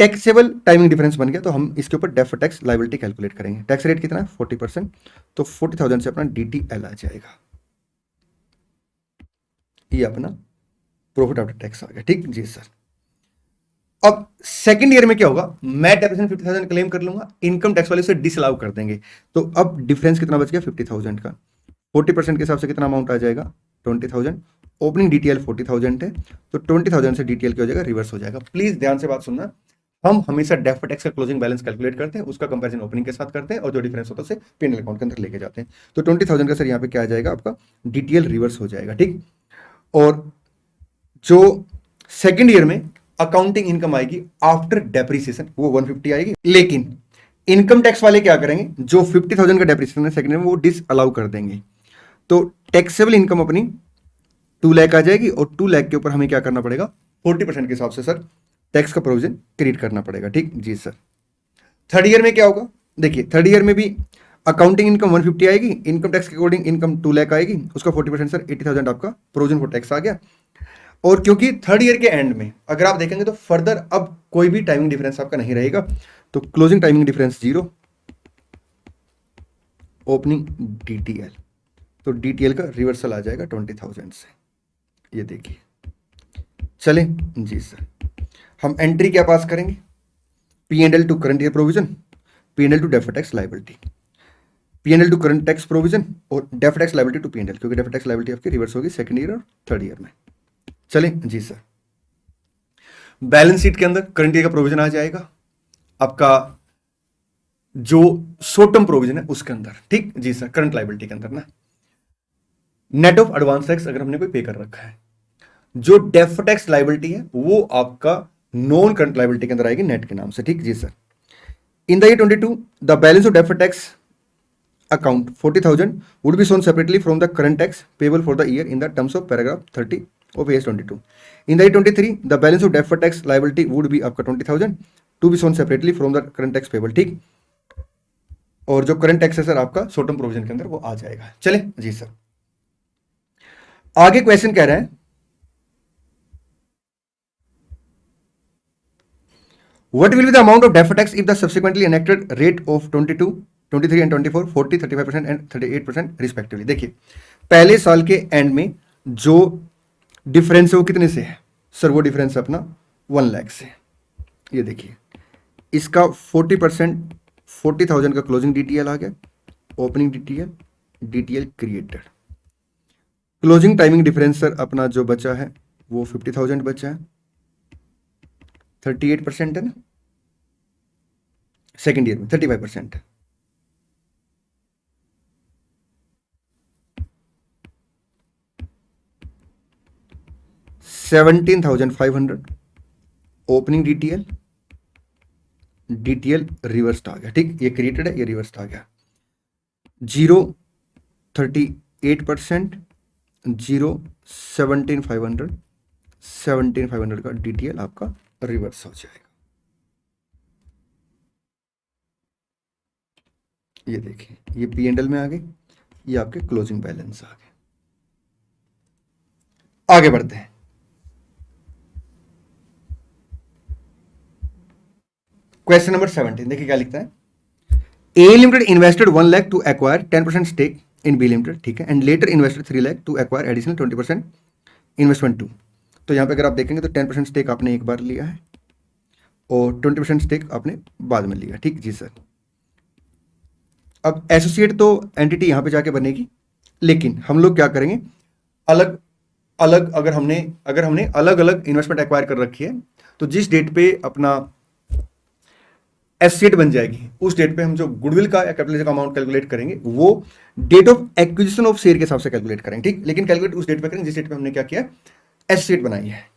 टैक्सेबल टाइमिंग डिफरेंस बन गया, तो हम इसके ऊपर डेफर्ड टैक्स लायबिलिटी कैलकुलेट करेंगे। टैक्स रेट कितना है 40%, तो 40,000 से अपना DTL आ जाएगा, ये अपना प्रॉफिट आफ्टर टैक्स आ गया। ठीक जी सर। अब सेकंड ईयर में क्या होगा, मैं डेप्रिसिएशन 50,000 क्लेम कर लूंगा, इनकम टैक्स वाले उसे डिसअलाउ कर देंगे, तो अब डिफरेंस कितना बच गया 50,000 का, 40% के हिसाब से कितना अमाउंट आ जाएगा 20,000, ओपनिंग DTL 40,000 है, तो 20,000 से DTL क्या हो जाएगा, रिवर्स हो जाएगा। प्लीज ध्यान से बात सुनना, हम हमेशा डेफर्ड टैक्स का क्लोजिंग बैलेंस कैलकुलेट करते हैं, उसका कंपैरिजन ओपनिंग के साथ करते हैं, और जो डिफरेंस होता है उसे P&L अकाउंट के अंदर लेके जाते हैं। तो 20,000 का सर यहाँ पे क्या आ जाएगा, आपका DTL रिवर्स हो जाएगा। ठीक, और जो सेकेंड ईयर में अकाउंटिंग इनकम आएगी आफ्टर डेप्रिसिएशन वो 150 आएगी, लेकिन इनकम टैक्स वाले क्या करेंगे, जो 50,000 का डेप्रिसिएशन है सेकंड ईयर में वो डिसअलाउ कर देंगे, तो टैक्सेबल इनकम अपनी 2 लाख आ जाएगी, और 2 लाख के ऊपर हमें क्या करना पड़ेगा 40% के हिसाब से सर टैक्स का प्रोविजन क्रिएट करना पड़ेगा। ठीक जी सर। थर्ड ईयर में क्या होगा, देखिए थर्ड ईयर में भी अकाउंटिंग इनकम 150 आएगी, इनकम टैक्स के अकॉर्डिंग इनकम 2 लाख आएगी, उसका 40% सर 80,000 आपका प्रोविजन फॉर टैक्स आ गया। और क्योंकि थर्ड ईयर के एंड में अगर आप देखेंगे तो फर्दर अब कोई भी टाइमिंग डिफरेंस आपका नहीं रहेगा, तो closing timing difference 0, opening DTL, तो DTL का रिवर्सल आ जाएगा 20,000 से, ये देखिए। चले जी सर, हम एंट्री क्या पास करेंगे, P&L to current year provision, P&L to deferred tax liability, P&L to current tax provision और deferred tax liability to P&L, क्योंकि डेफर्ड टैक्स लायबिलिटी आपकी रिवर्स होगी सेकंड ईयर और थर्ड ईयर में। चले जी सर, बैलेंस शीट के अंदर करंट ईयर का प्रोविजन आ जाएगा आपका, जो शॉर्ट टर्म प्रोविजन है उसके अंदर, ठीक जी सर, करंट लायबिलिटी के अंदर ना, नेट ऑफ एडवांस टैक्स अगर हमने कोई पे कर रखा है। जो डेफर्ड टैक्स लायबिलिटी है वो आपका नॉन करंट लायबिलिटी के अंदर आएगी नेट के नाम से, ठीक जी sir. In the year 22 the balance of deferred tax account 40,000 would be shown separately from the current tax payable for the year in the terms of paragraph 30 of AS 22. In the year 23 the balance of deferred tax liability would be आपका 20,000 to be shown separately from the current tax payable, ठीक। और जो current tax है sir आपका short term provision के अंदर वो आ जाएगा। चले जी सर, आगे क्वेश्चन कह रहा है what will be the amount of deferred tax if the subsequently enacted rate of 22, 23 and 24 40, 35% and 38% respectively. देखिए पहले साल के एंड में जो डिफरेंस है वो कितने से है सर, वो डिफरेंस अपना 1 लाख से, ये देखिए इसका 40%, 40,000 का क्लोजिंग DTL आ गया, opening DTL created, closing timing difference sir अपना जो बचा है वो 50,000 बचा है, 38% है ना, सेकेंड ईयर में 35% है, $17,500 ओपनिंग DTL रिवर्स्ड आ गया, ठीक, ये क्रिएटेड है, ये रिवर्स्ड आ गया, 38%, 17,500 का DTL आपका रिवर्स हो जाएगा, ये देखिए ये P&L में आ गई, ये आपके क्लोजिंग बैलेंस आ गए। आगे बढ़ते हैं, क्वेश्चन नंबर 17, देखिए क्या लिखता है, A Limited invested 1 lakh to acquire 10% stake in B Limited, ठीक है, and later invested 3 lakh to acquire additional 20% investment 2। तो यहाँ पे अगर आप देखेंगे तो 10% स्टेक आपने एक बार लिया है और 20% स्टेक आपने बाद में लिया, ठीक जी सर। अब एसोसिएट तो एंटिटी यहाँ पे जाके बनेगी, लेकिन हम लोग क्या करेंगे, अलग अलग अगर हमने अलग अलग इन्वेस्टमेंट एक्वायर कर रखी है तो जिस डेट पे अपना एसेट बन जाएगी उस डेट पे हम जो गुडविल का या कैपिटल का अमाउंट कैलकुलेट करेंगे वो date of acquisition of share के हिसाब से कैलकुलेट करेंगे, ठीक, लेकिन कैलकुलेट उस डेट पे करेंगे जिस डेट पे हमने क्या किया, एसेट बनाई है।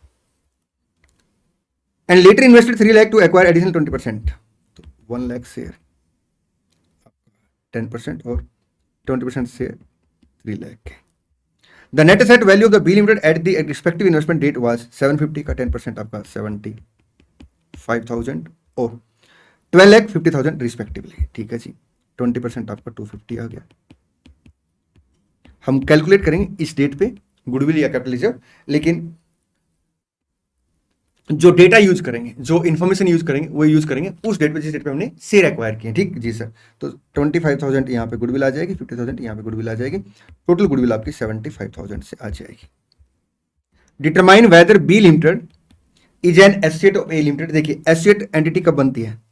And later invested 3 lakh to acquire additional 20%, तो 1 लाख शेयर 10% और 20% share 3 lakh. The net asset value of the B limited at the respective investment date was 750 का 10% आपका 75,000 और 12,50,000 रिस्पेक्टिवली, ठीक है जी, 20% आपका 250 आ गया। हम कैलकुलेट करेंगे इस डेट पे गुडविल या कैपिटल रिजर्व, लेकिन जो डेटा यूज करेंगे, जो इन्फॉर्मेशन यूज करेंगे वो यूज करेंगे उस डेट पे जिस डेट पे हमने शेयर एक्वायर किए, ठीक जी सर। तो 25,000 यहाँ पे गुडविल आ जाएगी, 50,000 यहाँ पे गुडविल आ जाएगी, टोटल गुडविल आपकी 75,000 से आ जाएगी। Determine whether B limited is an asset of A limited. देखिए एसेट एंटिटी कब बनती है,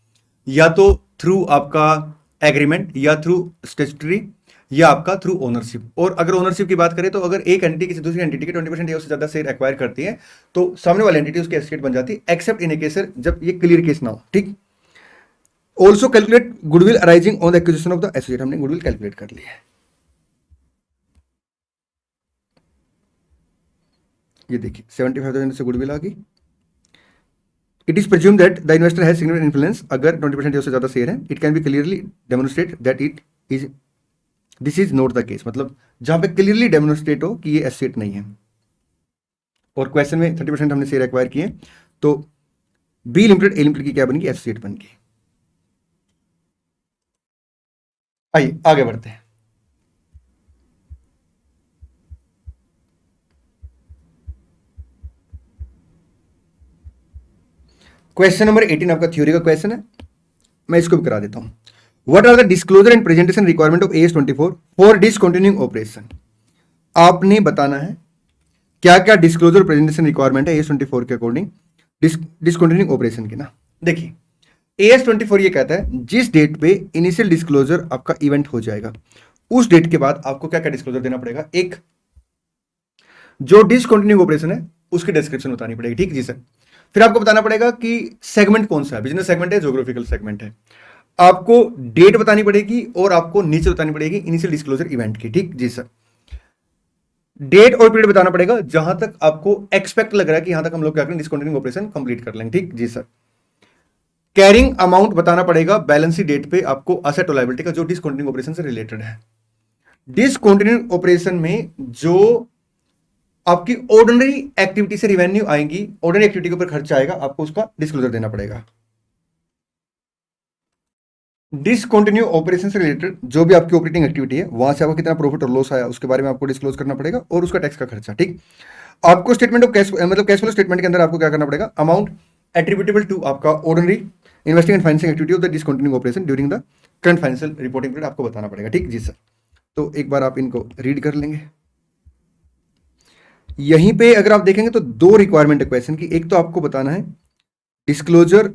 या तो थ्रू आपका एग्रीमेंट या थ्रू स्टैट्यूटरी या आपका थ्रू ओनरशिप। और अगर ओनरशिप की बात करें तो अगर एक एंटिटी किसी दूसरी एंटिटी के 20% या उससे ज्यादा शेयर एक्वायर करती है तो सामने वाली एंटिटी उसकी एसेट बन जाती है, एक्सेप्ट इन ए केस जब ये क्लियर केस ना हो, ठीक। Also calculate goodwill arising on the acquisition of the asset, हमने गुडविल कैलकुलेट कर लिया है, ये देखिए 75,000 से गुडविल आ गई। It is presume that the investor has significant influence, अगर 20% या उससे ज्यादा शेयर है, it can be clearly demonstrate that it is this is not the case, मतलब जहां पे क्लियरली डेमोन्स्ट्रेट हो कि ये एसेट नहीं है। और क्वेश्चन में 30% हमने शेयर एक्वायर किए तो बी लिमिटेड ए लिमिटेड की क्या बनेगी, एसेट बन गई। आइए आगे बढ़ते हैं, क्वेश्चन नंबर 18 आपका थ्योरी का क्वेश्चन है, मैं इसको भी करा देता हूं। What are the disclosure and presentation requirement of AS24 for discontinuing operation. आपने बताना है क्या क्या डिस्क्लोजर प्रेजेंटेशन रिक्वायरमेंट है AS24 के अकॉर्डिंग डिसकंटिन्यूइंग ऑपरेशन की ना। देखिए AS24 ये कहता है जिस डेट पे इनिशियल डिस्क्लोजर आपका इवेंट हो जाएगा उस डेट के बाद आपको क्या क्या डिस्क्लोजर देना पड़ेगा। एक जो डिसकंटिन्यूइंग ऑपरेशन है उसकी डिस्क्रिप्शन बतानी पड़ेगी, ठीक जी सर। फिर आपको बताना पड़ेगा कि सेगमेंट कौन सा है, बिजनेस सेगमेंट है, ज्योग्राफिकल सेगमेंट है। आपको डेट बतानी पड़ेगी और आपको नीचे बतानी पड़ेगी इनिशियल डिस्क्लोजर इवेंट की, ठीक जी सर। डेट और पीरियड बताना पड़ेगा जहां तक आपको एक्सपेक्ट लग रहा है कि यहां तक हम लोग क्या करें डिसकंटिन्यूइंग ऑपरेशन कंप्लीट कर लेंगे, ठीक जी सर। कैरिंग अमाउंट बताना पड़ेगा बैलेंस शीट डेट पे आपको असेट और लायबिलिटी का जो डिसकंटिन्यूइंग ऑपरेशन से रिलेटेड है। डिसकंटिन्यूइंग ऑपरेशन में जो आपकी ऑर्डिनरी एक्टिविटी से रिवेन्यू आएंगी, ऑर्डिनरी एक्टिविटी के ऊपर खर्चा आएगा, आपको उसका डिस्क्लोजर देना पड़ेगा। डिसकंटिन्यू ऑपरेशन से रिलेटेड जो भी आपकी ऑपरेटिंग एक्टिविटी है वहां से आपको कितना प्रॉफिट और लॉस आया उसके बारे में आपको डिस्क्लोज करना पड़ेगा और उसका टैक्स का खर्चा, ठीक। आपको स्टेटमेंट ऑफ कैश मतलब कैश फ्लो स्टेटमेंट के अंदर आपको क्या करना पड़ेगा, अमाउंट एट्रीब्यूटेबल टू आपका ordinary investing and financing activity of the discontinuing operation during the current financial reporting period आपको बताना पड़ेगा, ठीक जी सर। तो एक बार आप इनको रीड कर लेंगे। यहीं पे अगर आप देखेंगे तो दो रिक्वायरमेंट है क्वेश्चन की, एक तो आपको बताना है डिस्क्लोजर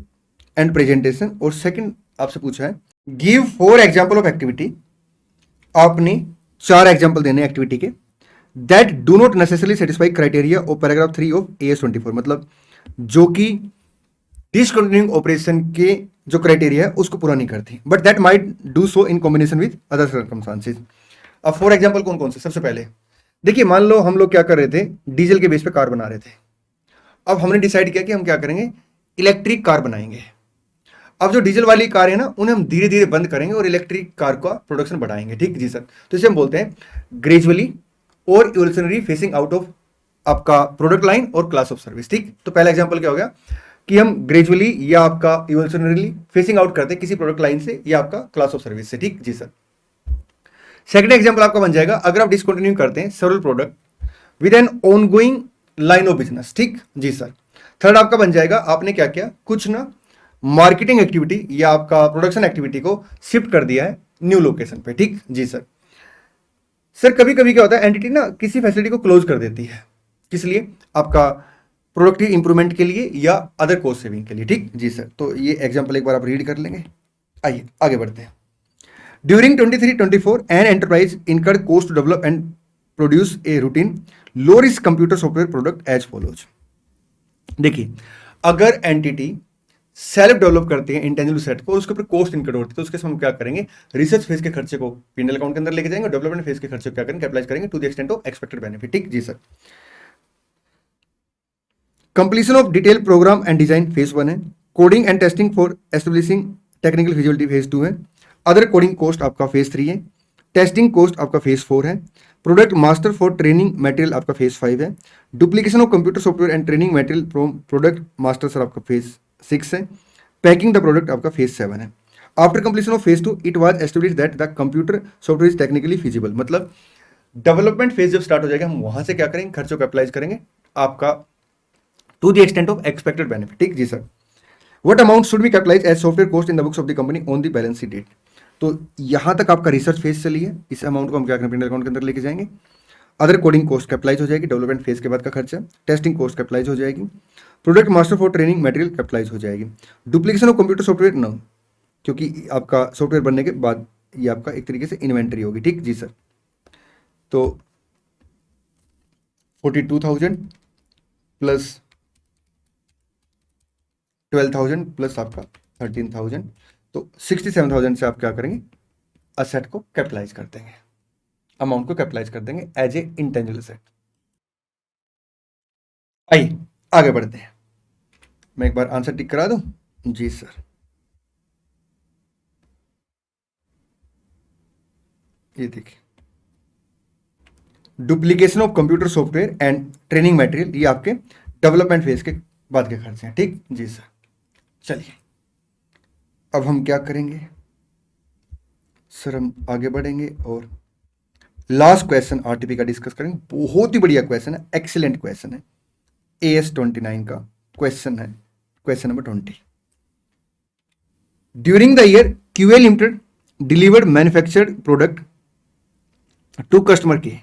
एंड प्रेजेंटेशन और सेकंड आपसे पूछा है गिव 4 एग्जांपल ऑफ एक्टिविटी। आपने 4 एग्जांपल देने एक्टिविटी के that do not necessarily satisfy criteria of paragraph 3 of AS24, मतलब जो कि डिसकंटिन्यूइंग ऑपरेशन के जो क्राइटेरिया है उसको पूरा नहीं करती but that might do so in combination with other circumstances. अब 4 एग्जांपल कौन कौन से, सबसे पहले देखिए मान लो हम लोग क्या कर रहे थे, डीजल के बेस पे कार बना रहे थे। अब हमने डिसाइड किया कि हम क्या करेंगे, इलेक्ट्रिक कार बनाएंगे। अब जो डीजल वाली कार है ना उन्हें हम धीरे धीरे बंद करेंगे और इलेक्ट्रिक कार का प्रोडक्शन बढ़ाएंगे, ठीक जी सर। तो इसे हम बोलते हैं ग्रेजुअली और इवोल्यूशनरी फेसिंग आउट ऑफ आपका प्रोडक्ट लाइन और क्लास ऑफ सर्विस, ठीक। तो पहला एग्जांपल क्या हो गया कि हम ग्रेजुअली या आपका इवोल्यूशनरी फेसिंग आउट करते हैं किसी प्रोडक्ट लाइन से या आपका क्लास ऑफ सर्विस से, ठीक जी सर। सेकंड एग्जांपल आपका बन जाएगा अगर आप डिसकंटिन्यू करते हैं several product with an ongoing line of business, ठीक जी सर। थर्ड आपका बन जाएगा आपने क्या किया, कुछ ना मार्केटिंग एक्टिविटी या आपका प्रोडक्शन एक्टिविटी को शिफ्ट कर दिया है न्यू लोकेशन पे, ठीक जी सर। सर कभी कभी क्या होता है एंटिटी ना किसी फैसिलिटी को क्लोज कर देती है, किस लिए, आपका प्रोडक्टिव इंप्रूवमेंट के लिए या अदर कॉस्ट सेविंग के लिए, ठीक जी सर। तो ये एग्जांपल एक बार आप रीड कर लेंगे। आइए आगे बढ़ते हैं। During 23-24, an enterprise incurred cost to develop and produce a routine low risk computer software product as follows। देखिए अगर एंटिटी सेल्फ डेवलप करते हैं इंटेंजिबल सेट को और उसके ऊपर कॉस्ट इनकर्ड होती है तो उसके समय हम क्या करेंगे, रिसर्च फेज के खर्चे को P&L अकाउंट के अंदर लेके जाएंगे, डेवलपमेंट फेज के खर्चे को क्या करेंगे, कैपिटलाइज करेंगे to the extent of expected benefit, ठीक जी sir. Completion of detail program and design phase 1 है, coding and testing for establishing technical feasibility phase 2 है, अदर कोडिंग कॉस्ट आपका फेज 3 है, टेस्टिंग कॉस्ट आपका फेज 4 है, product master for training material आपका phase 5 है, duplication of computer software and training material from product master sir आपका phase 6 है, packing the product आपका फेज 7 है। After completion of phase 2 it was establish that the computer software is technically feasible, मतलब development phase जब start हो जाएगा हम वहां से क्या करेंगे, खर्चों को कैपिटलाइज करेंगे आपका to the extent of expected benefit, ठीक जी sir. What amount should be capitalise as software cost in the books of the company on the balance sheet date. तो यहां तक आपका रिसर्च फेज चली है, इस अमाउंट को हम क्या करेंगे P&L अकाउंट के अंदर लेके जाएंगे। अदर कोडिंग कॉस्ट कैपिटलाइज हो जाएगी, डेवलपमेंट फेज के बाद का खर्चा, टेस्टिंग कॉस्ट कैपिटलाइज हो जाएगी, product master for training material capitalize हो जाएगी, duplication of computer software no, क्योंकि आपका सॉफ्टवेयर बनने के बाद ये आपका एक तरीके से इन्वेंट्री होगी, ठीक जी सर। तो 42,000 प्लस 12,000 प्लस आपका 13,000, तो 67,000 से आप क्या करेंगे, असेट को कैपिटलाइज कर देंगे, अमाउंट को कैपिटलाइज कर देंगे एज ए इंटेंजिबल असेट। आइए आगे बढ़ते हैं, मैं एक बार आंसर टिक करा दूं, जी सर। ये देखिए duplication of computer software and training material ये आपके डेवलपमेंट फेज के बाद के खर्चे हैं, ठीक जी सर। चलिए अब हम क्या करेंगे सर, हम आगे बढ़ेंगे और लास्ट क्वेश्चन आरटीपी का डिस्कस करेंगे। बहुत ही बढ़िया क्वेश्चन है, एक्सीलेंट क्वेश्चन है, AS29 का क्वेश्चन है, question number 20। During the year QA limited delivered manufactured product to customer के,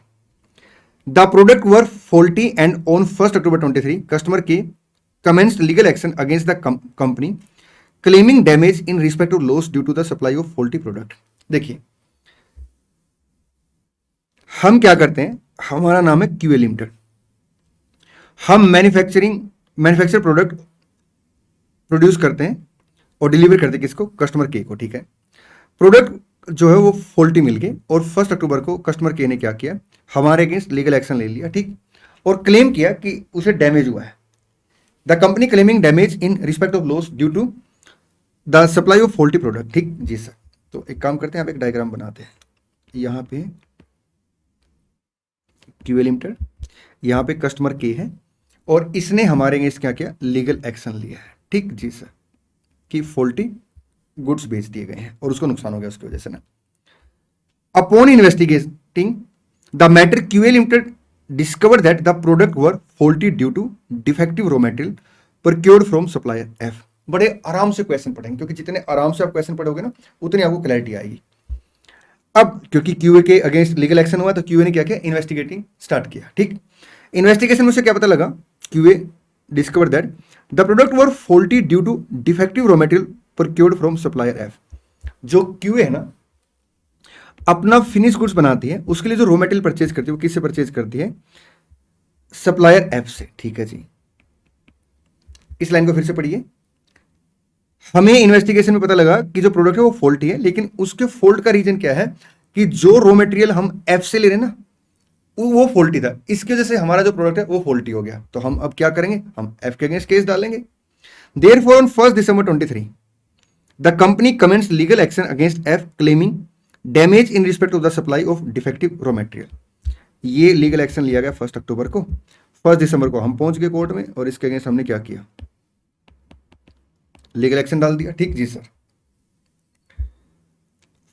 the product were faulty and on 1 October 23 customer के commenced legal action against the company claiming damage in respect of loss due to the supply of faulty product। देखिए हम क्या करते हैं, हमारा नाम है क्यूए लिमिटेड, हम मैन्युफैक्चर प्रोडक्ट प्रोड्यूस करते हैं और डिलीवर करते हैं किसको, कस्टमर के को। ठीक है, प्रोडक्ट जो है वो फॉल्टी मिल गए और 1 अक्टूबर को कस्टमर के ने क्या किया, हमारे अगेंस्ट लीगल एक्शन ले लिया। ठीक, और क्लेम किया कि उसे डैमेज हुआ है। The company claiming damage in respect of loss due to the supply of faulty product. ठीक जी सर, तो एक काम करते हैं, आप एक डायग्राम बनाते हैं, यहाँ पे क्यूए लिमिटेड, यहाँ पे कस्टमर के है और इसने हमारे अगेंस्ट क्या किया, लीगल एक्शन लिया है। ठीक जी सर, कि फॉल्टी गुड्स बेच दिए गए हैं और उसको नुकसान हो गया उसकी वजह से ना। Upon investigating the matter QA limited discovered that the product were faulty due to defective raw material procured from supplier F। बड़े आराम से क्वेश्चन पढ़ेंगे, क्योंकि जितने आराम से आप क्वेश्चन पढ़ोगे ना उतनी आपको क्लैरिटी आएगी। अब क्योंकि क्यूए के अगेंस्ट लीगल एक्शन हुआ तो क्यूए ने क्या किया, इन्वेस्टिगेटिंग स्टार्ट किया। ठीक, इन्वेस्टिगेशन में से क्या पता लगा, QA discover that the product were faulty due to defective raw material procured from supplier F. जो क्यूए है ना, अपना फिनिश गुड्स बनाती है, उसके लिए जो रॉ मटेरियल परचेज करती है वो किससे परचेज करती है, सप्लायर एफ से। ठीक है जी, इस लाइन को फिर से पढ़िए। हमें इन्वेस्टिगेशन में पता लगा कि जो प्रोडक्ट है वो फॉल्टी है, लेकिन उसके फॉल्ट का रीजन क्या है कि जो रॉ मटेरियल हम एफ से ले रहे हैं ना वो फॉल्टी था, इसकी वजह से हमारा जो प्रोडक्ट है वो फॉल्टी हो गया। तो हम अब क्या करेंगे, हम एफ के अगेंस्ट केस डालेंगे। Therefore on 1 December 23 the company commenced legal action against F claiming damage in respect of the supply of defective raw material. ये लीगल एक्शन लिया गया 1 अक्टूबर को। 1 दिसंबर को हम पहुंच गए कोर्ट में और इसके अगेंस्ट हमने क्या किया, लीगल एक्शन डाल दिया। ठीक जी sir,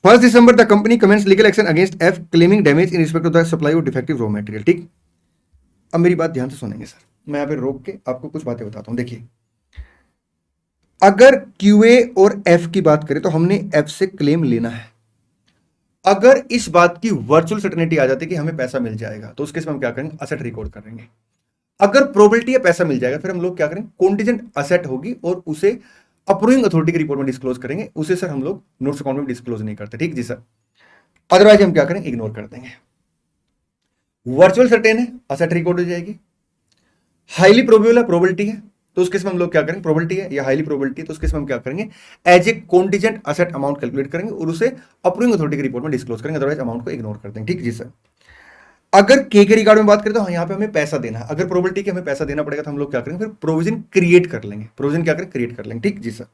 1 December the company commenced legal action against F claiming damage in respect of the supply of defective raw material. ठीक, अब मेरी बात ध्यान से सुनेंगे सर, मैं यहां पे रोक के आपको कुछ बातें बताता हूं। देखिए, अगर क्यूए और एफ की बात करें तो हमने एफ से क्लेम लेना है। अगर इस बात की वर्चुअल सर्टेनिटी आ जाती है कि हमें पैसा मिल जाएगा तो उसके हम क्या करेंगे, असेट रिकॉर्ड करेंगे। अगर प्रोबेबिलिटी है पैसा मिल जाएगा, फिर हम लोग क्या करेंगे, कॉन्टिजेंट असेट होगी और उसे अप्रूविंग अथॉरिटी की रिपोर्ट में डिस्क्लोज करेंगे। उसे सर हम लोग नोट्स अकाउंट में डिस्क्लोज नहीं करते। ठीक जी सर, अदरवाइज हम क्या करेंगे, इग्नोर कर देंगे। वर्चुअल सर्टेन है, असेट रिकॉर्ड हो जाएगी। हाईली प्रोबेबल है, प्रोबेबिलिटी है, तो उसके हम लोग क्या करेंगे, प्रोबेबिलिटी है या हाईली प्रोबेबिलिटी है तो उसके हम क्या करेंगे, as a contingent asset amount calculate करेंगे और उसे अप्रूविंग अथॉरिटी की रिपोर्ट में डिस्क्लोज करेंगे, अदरवाइज अमाउंट को इग्नोर कर देंगे। ठीक जी सर, अगर के रिगार्ड में बात करें तो यहाँ पे हमें पैसा देना है। अगर प्रोबेबिलिटी के हमें पैसा देना पड़ेगा तो हम लोग क्या करेंगे, फिर प्रोविजन क्रिएट कर लेंगे। प्रोविजन क्या करें, क्रिएट कर लेंगे। ठीक जी sir,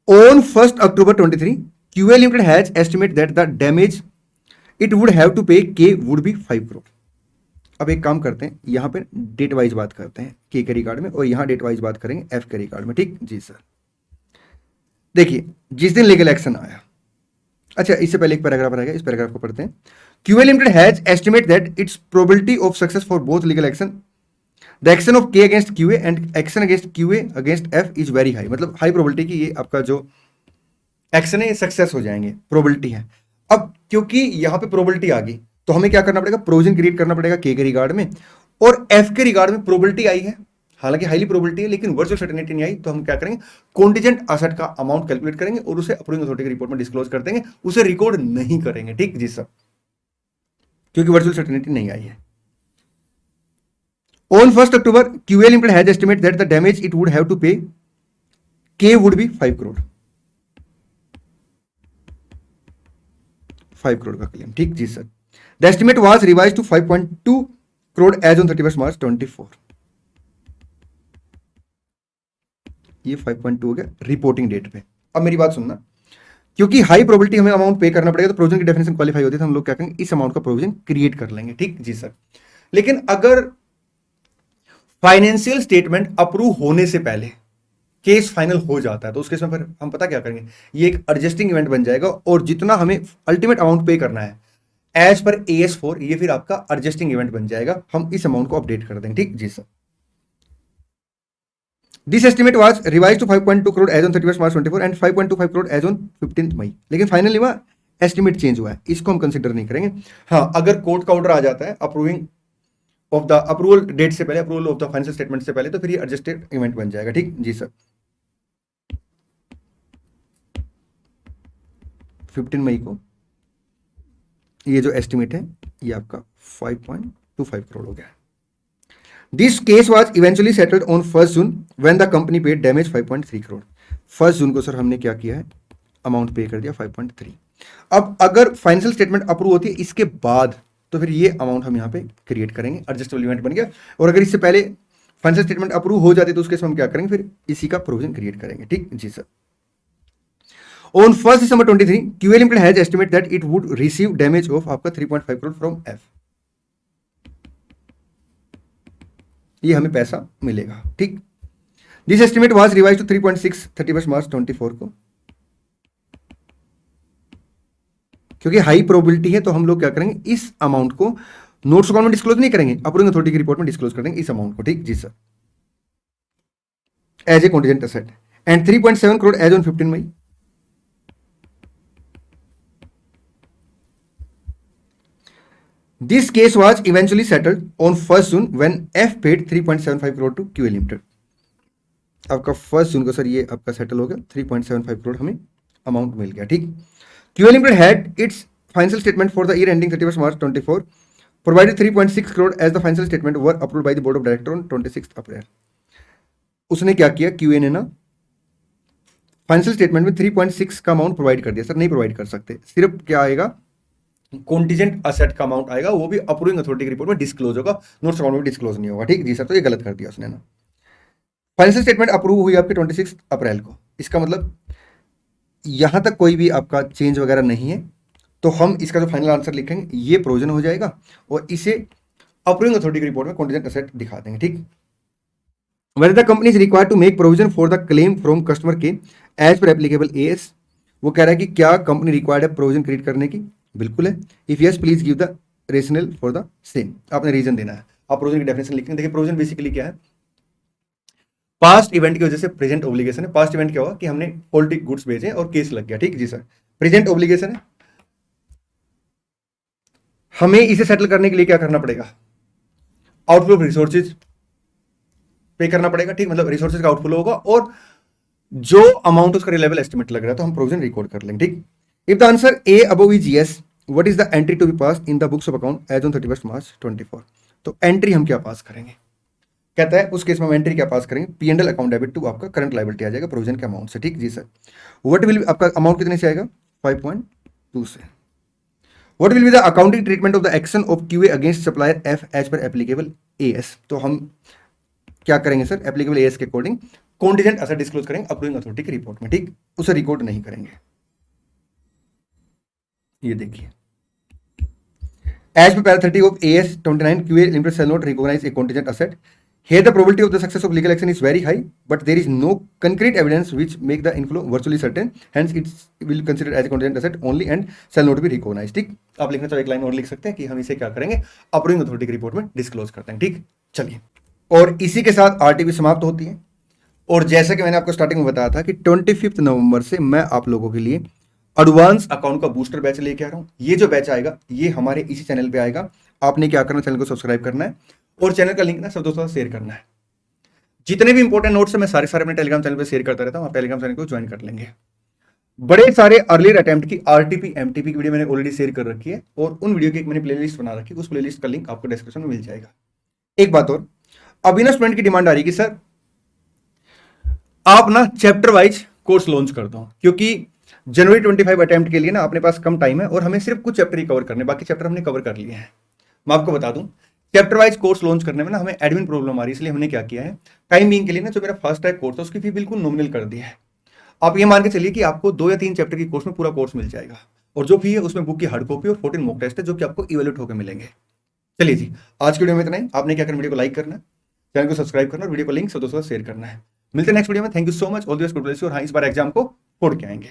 on 1 October 23 QA Limited has estimated that the damage it would have to pay K would be 5 crore। अब एक काम करते हैं, यहां पे डेट वाइज बात करते हैं के रिकॉर्ड में और यहां डेट वाइज बात करेंगे एफ के रिकॉर्ड में। ठीक जी सर, देखिए जिस दिन लीगल एक्शन आया, अच्छा इससे पहले एक पैराग्राफ रहेगा, इस पैराग्राफ को पढ़ते हैं। QA Limited has estimated that its probability of success for both legal action, the action of K against QA and action against QA against F is very high। मतलब हाई प्रोबेबिलिटी की ये आपका जो action है ये success हो जाएंगे, probability है। अब क्योंकि यहां पे प्रोबेबिलिटी आ गई तो हमें क्या करना पड़ेगा, प्रोविजन क्रिएट करना पड़ेगा के रिगार्ड में, और एफ के रिगार्ड में प्रोबेबिलिटी आई है, हालांकि हाईली प्रोबेबिलिटी है लेकिन वर्चुअल सर्टेनिटी नहीं आई, तो हम क्या करेंगे, कॉन्टिजेंट असेट का अमाउंट कैलकुलेट करेंगे और उसे अप्रूविंग अथॉरिटी की रिपोर्ट में डिस्क्लोज कर देंगे, उसे रिकॉर्ड नहीं करेंगे। ठीक जी सर, क्योंकि वर्चुअल सर्टेनिटी नहीं आई है। On 1 October QA Limited has estimated that the damage it would have to pay K would be 5 crore। 5 crore का क्लेम। ठीक जी sir, the estimate was revised to 5.2 crore as on 31 March 24। ये 5.2 हो गया reporting date पे। अब मेरी बात सुनना, क्योंकि हाई प्रोबेबिलिटी हमें अमाउंट पे करना पड़ेगा तो प्रोविजन की डेफिनेशन क्वालिफाई होती है तो हम लोग क्या करेंगे, इस अमाउंट का प्रोविजन क्रिएट कर लेंगे। ठीक जी सर, लेकिन अगर फाइनेंशियल स्टेटमेंट अप्रूव होने से पहले केस फाइनल हो जाता है तो उस केस में फिर हम पता क्या करेंगे, ये एक एडजस्टिंग इवेंट बन जाएगा और जितना हमें अल्टीमेट अमाउंट पे करना है एज पर AS4 ये फिर आपका एडजस्टिंग इवेंट बन जाएगा, हम इस अमाउंट को अपडेट कर देंगे। ठीक जी sir, this estimate was revise to 5.2 crore as on 31 March 24 and 5.25 crore as on 15 May, लेकिन फाइनली वह एस्टिमेट चेंज हुआ है, इसको हम कंसिडर नहीं करेंगे। हाँ, अगर कोर्ट का ऑर्डर आ जाता है approving of the approval date से पहले, approval of the financial statement से पहले, तो फिर ये एडजस्टेड इवेंट बन जाएगा। ठीक जी सर। 15 मई को ये जो एस्टिमेट है ये आपका 5.25 करोड़ हो गया। This case was eventually settled on 1 June when the company paid damage 5.3 crore. 1 जून को सर हमने क्या किया है, अमाउंट पे कर दिया 5.3। अब अगर फाइनेंशियल स्टेटमेंट अप्रूव होती है इसके बाद, तो फिर ये अमाउंट हम यहाँ पे क्रिएट करेंगे, एडजस्टेबल इवेंट बन गया। और अगर इससे पहले फाइनेंशियल स्टेटमेंट अप्रूव हो जाती तो उसके हम क्या करेंगे, फिर इसी का प्रोविजन क्रिएट करेंगे। ठीक जी sir. On 1 December 23, QA Limited has estimated that it would receive damage of आपका 3.5 करोड़ फ्रॉम F। ये हमें पैसा मिलेगा। ठीक, this estimate was revise to 3.6 31 March 24 को, क्योंकि हाई प्रोबेबिलिटी है तो हम लोग क्या करेंगे, इस अमाउंट को नोट्स अकाउंट में डिस्क्लोज नहीं करेंगे, अप्रूविंग अथॉरिटी की रिपोर्ट में डिस्क्लोज कर देंगे इस अमाउंट को। ठीक जी sir, as a contingent asset. And 3.7 crore as on 15 May. This case was eventually settled on 1 June when F paid 3.75 crore to QA Limited। आपका 1 जून को सर ये आपका सेटल हो गया, 3.75 करोड़ हमें अमाउंट मिल गया। ठीक, QA Limited had its financial statement for the year ending 31 March 24 provided 3.6 crore as the financial statement were approved by the board of directors on 26 April। उसने क्या किया, QA ने ना फाइनेंशियल स्टेटमेंट में 3.6 का अमाउंट प्रोवाइड कर दिया। Sir नहीं प्रोवाइड कर सकते, सिर्फ क्या आएगा, कॉन्टिजेंट असेट का अमाउंट आएगा, वो भी अप्रूविंग अथॉरिटी की रिपोर्ट में डिस्क्लोज होगा, नोट्स अकाउंट में डिस्क्लोज नहीं होगा। ठीक जी सर, तो ये गलत कर दिया उसने ना। फाइनेंशियल स्टेटमेंट अप्रूव हुई आपकी 26 अप्रैल को, इसका मतलब यहां तक कोई भी आपका चेंज वगैरह नहीं है, तो हम इसका जो फाइनल आंसर लिखेंगे ये प्रोविजन हो जाएगा और इसे अप्रूविंग अथॉरिटी की रिपोर्ट में कॉन्टिजेंट असेट दिखा देंगे। ठीक, whether the company is required to make provision for the claim from customer के as per applicable AS। वो कह रहा है कि क्या कंपनी रिक्वायर्ड है प्रोविजन क्रिएट करने की, बिल्कुल है। If yes please give the rational for the same, आपने रीजन देना है। आप प्रोविजन की डेफिनेशन लिखेंगे। देखिए प्रोविजन बेसिकली क्या है, पास्ट इवेंट की वजह से प्रेजेंट ऑब्लिगेशन है। पास्ट इवेंट क्या हुआ कि हमने फॉल्टी गुड्स भेजे और केस लग गया। ठीक जी सर, प्रेजेंट ऑब्लिगेशन है, हमें इसे सेटल करने के लिए क्या करना पड़ेगा, आउटफ्लो ऑफ रिसोर्सेज पे करना पड़ेगा। ठीक, मतलब रिसोर्सेज का आउटफ्लो होगा और जो अमाउंट उसका रिलेबल एस्टिमेट लग रहा है तो हम प्रोविजन रिकॉर्ड कर लेंगे। ठीक, if the answer a above is yes, what is the entry to be pass in the books of account as on 31 March 24। तो एंट्री हम क्या पास करेंगे, कहता है उस केस में हम एंट्री क्या पास करेंगे, P&L अकाउंट डेबिट टू आपका करंट लायबिलिटी आ जाएगा प्रोविजन के अमाउंट से। ठीक जी सर, व्हाट विल आपका अमाउंट कितने से आएगा, 5.2 से। What will be the accounting treatment of the action of QA against supplier F as per applicable AS। तो हम क्या करेंगे सर, एप्लीकेबल AS के अकॉर्डिंग कॉन्टिजेंट असेट डिस्क्लोज करेंगे अप्रूविंग अथॉरिटी की रिपोर्ट में। ठीक, उसे रिकॉर्ड नहीं करेंगे। ये देखिए, as per para 30 of AS 29 QA Limited shall not recognize a contingent asset। Here the probability of the success of legal action is very high, but there is no concrete evidence which make the inflow virtually certain, hence it will be considered as a contingent asset only and shall not be recognized। ठीक, आप लिखना चाहो एक line और लिख सकते हैं कि हम इसे क्या करेंगे, अप्रूविंग अथॉरिटी की रिपोर्ट में डिस्क्लोज करते हैं। ठीक, चलिए, और इसी के साथ RTP समाप्त होती है। और जैसा कि मैंने आपको स्टार्टिंग में बताया था कि 25 नवंबर से मैं आप लोगों के लिए एडवांस अकाउंट का बूस्टर बैच लेके आ रहा हूं। ये जो बैच आएगा ये हमारे इसी चैनल पे आएगा। आपने क्या करना, चैनल को सब्सक्राइब करना है और चैनल का लिंक ना सब दोस्तों शेयर करना है। जितने भी इंपॉर्टेंट नोट्स है मैं सारे अपने टेलीग्राम चैनल पे शेयर करता रहता हूं, आप टेलीग्राम चैनल को ज्वाइन कर लेंगे। बड़े सारे अर्लियर अटेम्प्ट की RTP MTP की वीडियो मैंने ऑलरेडी शेयर कर रखी है और उन वीडियो की एक मैंने प्लेलिस्ट बना रखी है, उस प्लेलिस्ट का लिंक आपको डिस्क्रिप्शन में मिल जाएगा। एक बात और, अभी ना स्टूडेंट की डिमांड आ रही है कि सर आप ना चैप्टर वाइज कोर्स लॉन्च कर दो, क्योंकि जनवरी 25 अटेम्प्ट के लिए ना अपने पास कम टाइम है और हमें सिर्फ कुछ चैप्टर ही कवर करने, बाकी चैप्टर हमने कवर कर लिए हैं। मैं आपको बता दूं, चैप्टर वाइज कोर्स लॉन्च करने में ना हमें एडमिन प्रॉब्लम आ रही है, इसलिए हमने क्या किया है, टाइम बीइंग के लिए ना जो मेरा फर्स्ट ट्रैक कोर्स था उसकी फी बिल्कुल नॉमिनल कर दिया है। आप ये मान के चलिए कि आपको 2 या 3 चैप्टर की कोर्स में पूरा कोर्स मिल जाएगा और जो फी है उसमें बुक की हार्ड कॉपी और 14 मॉक टेस्ट है जो कि आपको इवैल्यूएट होकर मिलेंगे। चलिए जी, आज की वीडियो में इतना ही। आपने क्या करना, वीडियो को लाइक करना, चैनल को सब्सक्राइब करना और वीडियो को लिंक सब दोस्तों शेयर करना है। मिलते हैं नेक्स्ट वीडियो में। Thank you so much, all the best, good bless you. और हाँ, इस बार एग्जाम को फोड़ के आएंगे।